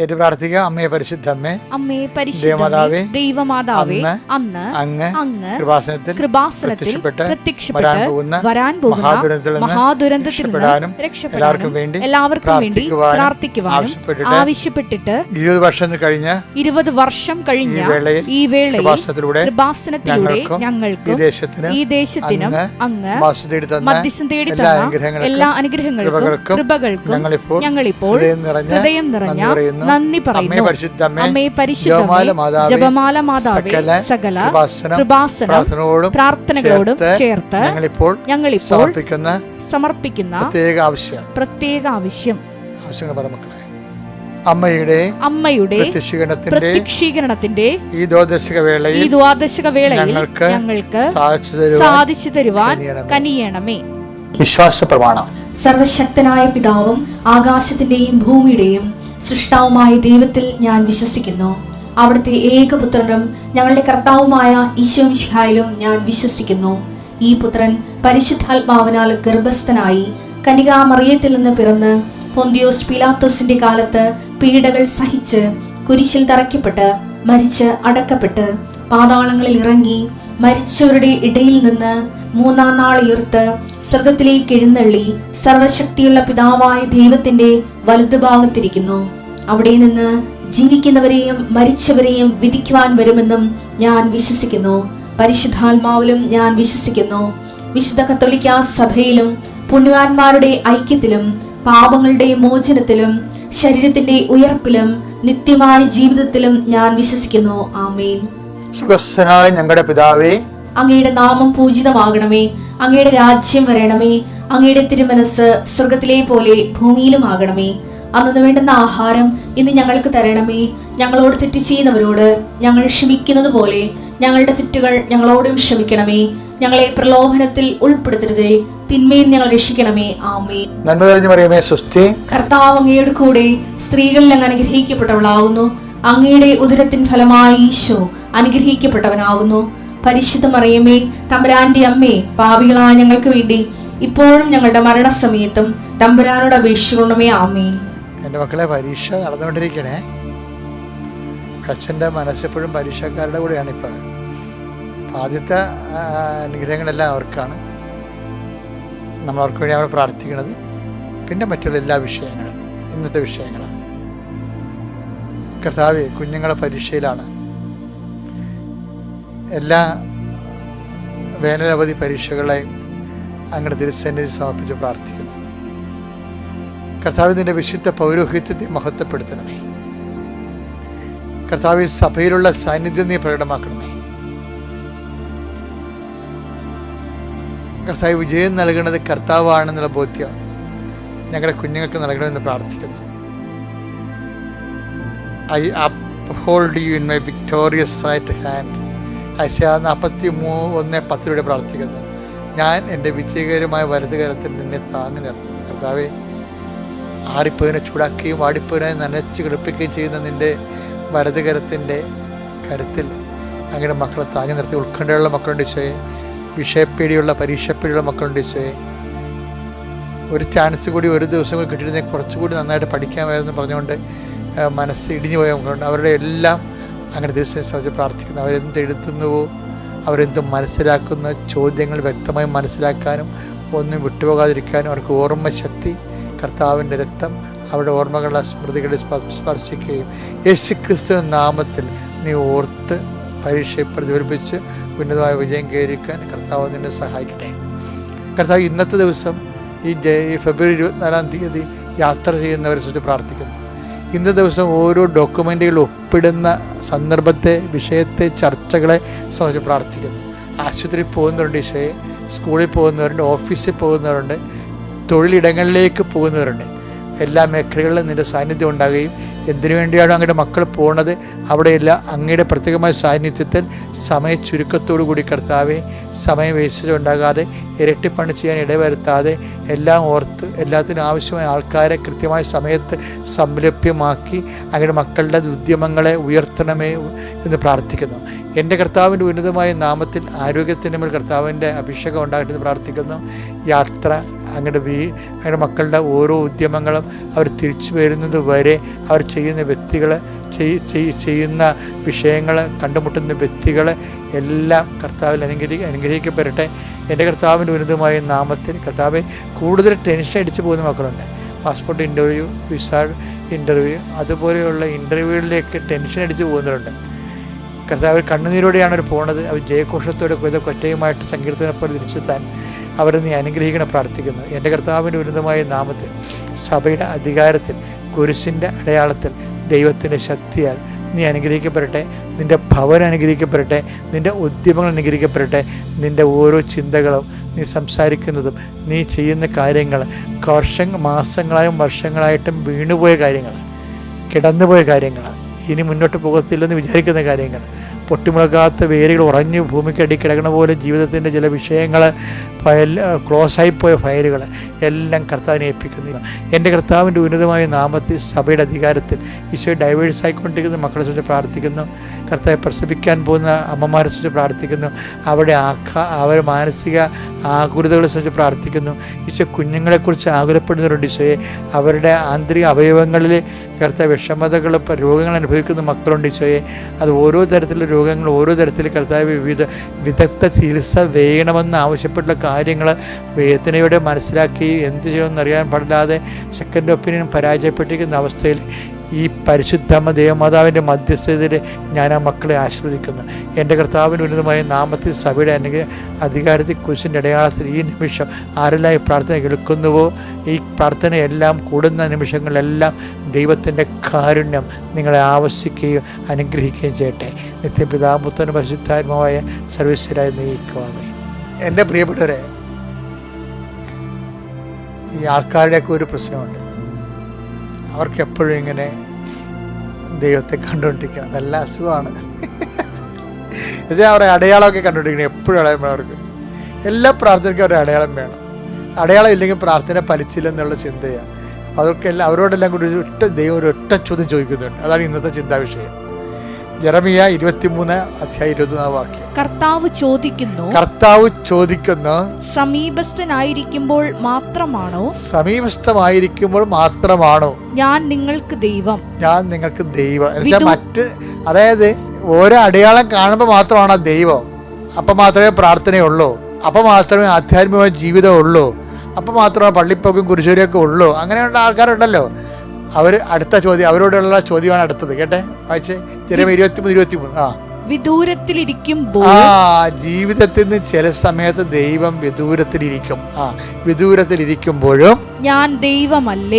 ഏറ്റു പ്രാർത്ഥിക്കാം. അമ്മേ പരിശുദ്ധമ്മേ, അമ്മേ പരിശുദ്ധമേ, ദൈവമാതാവേ, അന്ന് അങ്ങ് കൃപാസനത്തിൽ പ്രത്യക്ഷപ്പെട്ട് വരാൻ പോകുന്ന മഹാദുരന്തത്തിൽ നിന്ന് രക്ഷപ്പെടാനും എല്ലാവർക്കും വേണ്ടി പ്രാർത്ഥിക്കുവാനും ആവശ്യപ്പെട്ടിട്ട് 20 വർഷം കഴിഞ്ഞ ഈ വേളയിൽ കൃപാസനത്തിലൂടെ ഞങ്ങൾക്ക് ഈ ദേശത്തിനും അങ്ങ് മധ്യസ്ഥം തേടി തന്ന എല്ലാ അനുഗ്രഹങ്ങൾക്കും കൃപകൾക്കും ഞങ്ങളിപ്പോൾ ഹൃദയം നിറഞ്ഞ നന്ദി പറയുന്നു. അമ്മേ പരിശുദ്ധമേ, ജപമാല മാതാവേ, സകല കൃപാസന പ്രാർത്ഥനകളോടും ചേർത്ത് ഞങ്ങളിപ്പോൾ സമർപ്പിക്കുന്ന പ്രത്യേക ആവശ്യം അമ്മയുടെ പ്രത്യക്ഷീകരണത്തിന്റെ ഈ ദ്വാദശക വേളയിൽ ഞങ്ങൾക്ക് സാധിച്ചു തരുവാൻ കനിയണമേ. വിശ്വാസ പ്രമാണം. സർവശക്തനായ പിതാവും ആകാശത്തിന്റെയും ഭൂമിയുടെയും സൃഷ്ടാവുമായ ദൈവത്തിൽ ഞാൻ വിശ്വസിക്കുന്നു. അവിടുത്തെ ഏകപുത്രനും ഞങ്ങളുടെ കർത്താവുമായ ഈശോ മിശിഹായിലും ഞാൻ വിശ്വസിക്കുന്നു. ഈ പുത്രൻ പരിശുദ്ധാത്മാവിനാൽ ഗർഭസ്ഥനായി കന്യകാമറിയത്തിൽ നിന്ന് പിറന്ന് പൊന്തിയോസ് പീലാത്തോസിന്റെ കാലത്ത് പീഡകൾ സഹിച്ച് കുരിശിൽ തറയ്ക്കപ്പെട്ട് മരിച്ച് അടക്കപ്പെട്ട് പാതാളങ്ങളിൽ ഇറങ്ങി മരിച്ചവരുടെ ഇടയിൽ നിന്ന് 3-ാം നാൾ ഉയർത്ത് സ്വർഗത്തിലേക്ക് എഴുന്നള്ളി സർവശക്തിയുള്ള പിതാവായ ദൈവത്തിന്റെ വലതുഭാഗത്തിരിക്കുന്നു. അവിടെ നിന്ന് ജീവിക്കുന്നവരെയും മരിച്ചവരെയും വിധിക്കുവാൻ വരുമെന്നും ഞാൻ വിശ്വസിക്കുന്നു. പരിശുദ്ധാത്മാവിലും ഞാൻ വിശ്വസിക്കുന്നു. വിശുദ്ധ കത്തോലിക്കാ സഭയിലും പുണ്യവാന്മാരുടെ ഐക്യത്തിലും പാപങ്ങളുടെ മോചനത്തിലും ശരീരത്തിന്റെ ഉയർപ്പിലും നിത്യമായ ജീവിതത്തിലും ഞാൻ വിശ്വസിക്കുന്നു. ആമേൻ. സ്വർഗ്ഗസ്ഥനായ ഞങ്ങളുടെ പിതാവേ, അങ്ങയുടെ നാമം പൂജിതമാകണമേ. അങ്ങയുടെ രാജ്യം വരണമേ. അങ്ങയുടെ തിരുമനസ് സ്വർഗത്തിലെ പോലെ ഭൂമിയിലും ആകണമേ. അന്നു വേണ്ടുന്ന ആഹാരം ഇന്ന് ഞങ്ങൾക്ക് തരണമേ. ഞങ്ങളോട് തെറ്റ് ചെയ്യുന്നവരോട് ഞങ്ങൾ ക്ഷമിക്കുന്നത് പോലെ ഞങ്ങളുടെ തെറ്റുകൾ ഞങ്ങളോടും ക്ഷമിക്കണമേ. ഞങ്ങളെ പ്രലോഭനത്തിൽ ഉൾപ്പെടുത്തരുതേ, തിന്മയിൽ ഞങ്ങൾ രക്ഷിക്കണമേ. ആമേൻ. നന്മ നിറഞ്ഞ മറിയമേ, സ്വസ്തി. കർത്താവ് അങ്ങയുടെ കൂടെ സ്ത്രീകളിൽ അങ്ങ് അനുഗ്രഹിക്കപ്പെട്ടവളാകുന്നു. അങ്ങയുടെ ഉദരത്തിൻ ഫലമായി ഈശോ അനുഗ്രഹിക്കപ്പെട്ടവനാകുന്നു. പരിശുദ്ധ മറിയമേ, തമ്പുരാന്റെ അമ്മേ, പാപികളായ ഞങ്ങൾക്ക് വേണ്ടി ഇപ്പോഴും ഞങ്ങളുടെ മരണസമയത്തും തമ്പുരാനോട് അപേക്ഷിക്കണമേ. ആമേൻ. എൻ്റെ മക്കളെ, പരീക്ഷ നടന്നുകൊണ്ടിരിക്കണേ. അച്ഛൻ്റെ മനസ്സെപ്പോഴും പരീക്ഷക്കാരുടെ കൂടെയാണ്. ഇപ്പം ആദ്യത്തെ അനുഗ്രഹങ്ങളെല്ലാം അവർക്കാണ്. നമ്മൾ അവർക്ക് വേണ്ടി അവിടെ പ്രാർത്ഥിക്കുന്നത്. പിന്നെ മറ്റുള്ള എല്ലാ വിഷയങ്ങളും ഇന്നത്തെ വിഷയങ്ങളാണ്. കർത്താവേ, കുഞ്ഞുങ്ങളെ പരീക്ഷയിലാണ്. എല്ലാ വേനലവധി പരീക്ഷകളെയും അങ്ങയുടെ തിരുസന്നിധി സമർപ്പിച്ച് പ്രാർത്ഥിക്കുന്നു. കർത്താവ്, നിന്റെ വിശുദ്ധ പൗരോഹിത്യത്തെ മഹത്വപ്പെടുത്തണമേ. കർത്താവ്, സഭയിലുള്ള സാന്നിധ്യം നീ പ്രകടമാക്കണമേ. കർത്താവ്, വിജയം നൽകുന്നത് കർത്താവാണെന്നുള്ള ബോധ്യം ഞങ്ങളുടെ കുഞ്ഞുങ്ങൾക്ക് നൽകണമെന്ന് പ്രാർത്ഥിക്കുന്നു. I uphold you in my victorious right hand. ഐശയ്യാ 41:10 പ്രാർത്ഥിക്കുന്നു. ഞാൻ എൻ്റെ വിജയകരമായ വലതുകരത്തിൽ നിന്നെ താങ്ങി നിർത്തും. കർത്താവെ, ആറിപ്പോയിനെ ചൂടാക്കുകയും വാടിപ്പോയിനെ നനച്ച് കിടപ്പിക്കുകയും ചെയ്യുന്ന നിൻ്റെ വലതുകരത്തിൻ്റെ കരുത്തിൽ അങ്ങയുടെ മക്കളെ താങ്ങി നിർത്തി. ഉത്കണ്ഠയുള്ള മക്കളുണ്ട് ഈശോയെ, വിഷയപ്പേടിയുള്ള പരീക്ഷപ്പേടിയുള്ള മക്കളുണ്ട് ഈശോയെ. ഒരു ചാൻസ് കൂടി, ഒരു ദിവസം കൂടി കിട്ടിയിരുന്നെങ്കിൽ കുറച്ചുകൂടി നന്നായിട്ട് പഠിക്കാമായിരുന്നു പറഞ്ഞുകൊണ്ട് മനസ്സ് ഇടിഞ്ഞു പോയ മക്കളുണ്ട്. അവരുടെ എല്ലാം അങ്ങനെ ദിവസം പ്രാർത്ഥിക്കുന്നു. അവരെന്ത് എഴുതുന്നുവോ, അവരെന്തും മനസ്സിലാക്കുന്ന ചോദ്യങ്ങൾ വ്യക്തമായി മനസ്സിലാക്കാനും ഒന്നും വിട്ടുപോകാതിരിക്കാനും അവർക്ക് ഓർമ്മശക്തി, കർത്താവിൻ്റെ രക്തം അവരുടെ ഓർമ്മകളുടെ സ്മൃതികളെ സ്പർശിക്കുകയും യേശുക്രിസ്തു നാമത്തിൽ നീ ഓർത്ത് പരീക്ഷയെ പ്രതിഫലിപ്പിച്ച് ഉന്നതമായ വിജയം കൈവരിക്കാൻ കർത്താവ് നിന്നെ സഹായിക്കട്ടെ. കർത്താവ്, ഇന്നത്തെ ദിവസം ഈ ഫെബ്രുവരി 24-ാം തീയതി യാത്ര ചെയ്യുന്നവരെ കുറിച്ച് പ്രാർത്ഥിക്കുന്നു. ഇന്നത്തെ ദിവസം ഓരോ ഡോക്യുമെൻ്റുകൾ ഒപ്പിടുന്ന സന്ദർഭത്തെ, വിഷയത്തെ, ചർച്ചകളെ സംബന്ധിച്ച് പ്രാർത്ഥിക്കുന്നു. ആശുപത്രിയിൽ പോകുന്നവരുണ്ട് ഈശോയെ, സ്കൂളിൽ പോകുന്നവരുണ്ട്, ഓഫീസിൽ പോകുന്നവരുണ്ട്, തൊഴിലിടങ്ങളിലേക്ക് പോകുന്നവരുണ്ട്. എല്ലാ മേഖലകളിലും നിൻ്റെ സാന്നിധ്യം ഉണ്ടാകുകയും എന്തിനു വേണ്ടിയാണോ അങ്ങയുടെ മക്കൾ പോണത് അവിടെയെല്ലാം അങ്ങയുടെ പ്രത്യേകമായ സാന്നിധ്യത്തിൽ സമയ ചുരുക്കത്തോടു കൂടി കർത്താവെ, സമയം വേസ്റ്റ് ഉണ്ടാകാതെ ഇരട്ടിപ്പണി ചെയ്യാൻ ഇടവരുത്താതെ എല്ലാം ഓർത്ത് എല്ലാത്തിനും ആവശ്യമായ ആൾക്കാരെ കൃത്യമായ സമയത്ത് സംലഭ്യമാക്കി അങ്ങയുടെ മക്കളുടെ ഉദ്യമങ്ങളെ ഉയർത്തണമേ എന്ന് പ്രാർത്ഥിക്കുന്നു. എൻ്റെ കർത്താവിൻ്റെ ഉന്നതമായ നാമത്തിൽ ആരോഗ്യത്തിൻ്റെ മേൽ കർത്താവിൻ്റെ അഭിഷേകം ഉണ്ടാകട്ടെ എന്ന് പ്രാർത്ഥിക്കുന്നു. യാത്ര അങ്ങയുടെ മക്കളുടെ ഓരോ ഉദ്യമങ്ങളും അവർ തിരിച്ചു വരുന്നത് വരെ അവർ ചെയ്യുന്ന വ്യക്തികൾ, ചെയ്യുന്ന വിഷയങ്ങൾ, കണ്ടുമുട്ടുന്ന വ്യക്തികൾ എല്ലാം കർത്താവിൽ അനുഗ്രഹിക്കപ്പെടട്ടെ. എൻ്റെ കർത്താവിൻ്റെ ഉന്നതമായ നാമത്തിൽ കർത്താവെ, കൂടുതൽ ടെൻഷൻ അടിച്ചു പോകുന്ന മക്കളുണ്ട്. പാസ്പോർട്ട് ഇൻ്റർവ്യൂ, വിസ ഇൻ്റർവ്യൂ, അതുപോലെയുള്ള ഇൻ്റർവ്യൂകളിലേക്ക് ടെൻഷൻ അടിച്ച് പോകുന്നവരുണ്ട്. കർത്താവ് കണ്ണുനീരോടെയാണ് അവർ പോണത്. അവർ ജയഘോഷത്തോടെ കൊറ്റയുമായിട്ട് സങ്കീർത്തനപ്പോലെ തിരിച്ചെത്താൻ അവരെ നീ അനുഗ്രഹിക്കണം പ്രാർത്ഥിക്കുന്നു. എൻ്റെ കർത്താവിൻ്റെ ഉന്നതമായ നാമത്തിൽ, സഭയുടെ അധികാരത്തിൽ, കുരിശിൻ്റെ അടയാളത്തിൽ, ദൈവത്തിൻ്റെ ശക്തിയാൽ നീ അനുഗ്രഹിക്കപ്പെടട്ടെ. നിൻ്റെ ഭവനം അനുഗ്രഹിക്കപ്പെടട്ടെ. നിൻ്റെ ഉദ്യമങ്ങൾ അനുഗ്രഹിക്കപ്പെടട്ടെ. നിൻ്റെ ഓരോ ചിന്തകളും, നീ സംസാരിക്കുന്നതും, നീ ചെയ്യുന്ന കാര്യങ്ങൾ, മാസങ്ങളായും വർഷങ്ങളായിട്ടും വീണുപോയ കാര്യങ്ങൾ, കിടന്നുപോയ കാര്യങ്ങൾ, ഇനി മുന്നോട്ട് പോകത്തില്ലെന്ന് വിചാരിക്കുന്ന കാര്യങ്ങൾ, പൊട്ടിമുളകാത്ത വേരുകൾ ഉറഞ്ഞു ഭൂമിക്കടി കിടക്കണ പോലെ ജീവിതത്തിൻ്റെ ചില വിഷയങ്ങൾ, ക്ലോസായിപ്പോയ ഫയലുകൾ എല്ലാം കർത്താവിനെ ഏൽപ്പിക്കുന്നു. എൻ്റെ കർത്താവിൻ്റെ ഉന്നതമായ നാമത്തിൽ, സഭയുടെ അധികാരത്തിൽ, ഈശോ ഡൈവേഴ്സ് ആയിക്കൊണ്ടിരിക്കുന്ന മക്കളെ കുറിച്ച് പ്രാർത്ഥിക്കുന്നു. കർത്താവെ, പ്രസവിക്കാൻ പോകുന്ന അമ്മമാരെ കുറിച്ച് പ്രാർത്ഥിക്കുന്നു. അവരുടെ മാനസിക ആകുലതകളെ കുറിച്ച് പ്രാർത്ഥിക്കുന്നു. ഈശോ കുഞ്ഞുങ്ങളെക്കുറിച്ച് ആകുലപ്പെടുന്നവരുണ്ട്. ഈശോയെ, അവരുടെ ആന്തരിക അവയവങ്ങളിൽ കർത്താവ് വിഷമതകൾ, രോഗങ്ങൾ അനുഭവിക്കുന്ന മക്കളുണ്ട്. ഈശോയെ, അത് ഓരോ തരത്തിലുള്ള രോഗങ്ങൾ, ഓരോ തരത്തിൽ കർത്താവ് വിദഗ്ധ ചികിത്സ വേണമെന്ന് ആവശ്യപ്പെട്ടുള്ള കാര്യങ്ങൾ വേദനയോടെ മനസ്സിലാക്കി എന്ത് ചെയ്യണമെന്നറിയാൻ പാടില്ലാതെ സെക്കൻഡ് ഒപ്പീനിയൻ പരാജയപ്പെട്ടിരിക്കുന്ന അവസ്ഥയിൽ ഈ പരിശുദ്ധമ്മ ദേവമാതാവിൻ്റെ മധ്യസ്ഥതയിൽ ഞാൻ ആ മക്കളെ ആശീർവദിക്കുന്നു. എൻ്റെ കർത്താവിൻ്റെ ഉന്നതമായ നാമത്തിൽ, സഭയുടെ അധികാരത്തിൽ, കുരിശിൻ്റെ അടയാളത്തിൽ ഈ നിമിഷം ആരെല്ലാം ഈ പ്രാർത്ഥന കേൾക്കുന്നുവോ, ഈ പ്രാർത്ഥനയെല്ലാം കൂടുന്ന നിമിഷങ്ങളിലെല്ലാം ദൈവത്തിൻ്റെ കാരുണ്യം നിങ്ങളെ ആവശ്യിക്കുകയും അനുഗ്രഹിക്കുകയും ചെയ്യട്ടെ. നിത്യപിതാപുത്രനും പരിശുദ്ധാത്മാവായ സർവീശ്വരായി നയിക്കുവാമേ. എൻ്റെ പ്രിയപ്പെട്ടവരെ, ഈ ആൾക്കാരുടെയൊക്കെ ഒരു പ്രശ്നമുണ്ട്. അവർക്ക് എപ്പോഴും ഇങ്ങനെ ദൈവത്തെ കണ്ടുകൊണ്ടിരിക്കണം. നല്ല അസുഖമാണ്. ഇത് അവരുടെ അടയാളമൊക്കെ കണ്ടുകൊണ്ടിരിക്കണം. എപ്പോഴും അടയാളം വേണം അവർക്ക്. എല്ലാ പ്രാർത്ഥനയ്ക്കും അവരുടെ അടയാളം വേണം. അടയാളം ഇല്ലെങ്കിൽ പ്രാർത്ഥന ഫലിച്ചില്ലെന്നുള്ള ചിന്തയാണ്. അപ്പോൾ അവർക്കെല്ലാം അവരോടെല്ലാം കൂടി ദൈവം ഒരു ഒറ്റ ചോദ്യം ചോദിക്കുന്നുണ്ട്. അതാണ് ഇന്നത്തെ ചിന്താവിഷയം. ജെറമിയ 23:24 കർത്താവ് ചോദിക്കുന്നു, സമീപസ്ഥമായിരിക്കുമ്പോൾ മാത്രമാണോ ഞാൻ നിങ്ങൾക്ക് ദൈവം? അതായത് ഓരോ അടയാളം കാണുമ്പോൾ മാത്രമാണോ ദൈവം? അപ്പം മാത്രമേ പ്രാർത്ഥനയുള്ളൂ, അപ്പം മാത്രമേ ആധ്യാത്മികമായ ജീവിതം ഉള്ളൂ, അപ്പം മാത്രമേ പള്ളിപ്പോക്കും കുരിശൂരിയൊക്കെ ഉള്ളൂ. അങ്ങനെയുള്ള ആൾക്കാരുണ്ടല്ലോ. അടുത്ത ചോദ്യം, അവരോടുള്ള ചോദ്യമാണ് അടുത്തത്. കേട്ടെ, വായിച്ചേ. ജെറമിയ 23:23. ജീവിതത്തിൽ നിന്ന് ചില സമയത്ത് ദൈവം വിദൂരത്തിലിരിക്കും. വിദൂരത്തിലിരിക്കുമ്പോഴും ഞാൻ ദൈവമല്ല.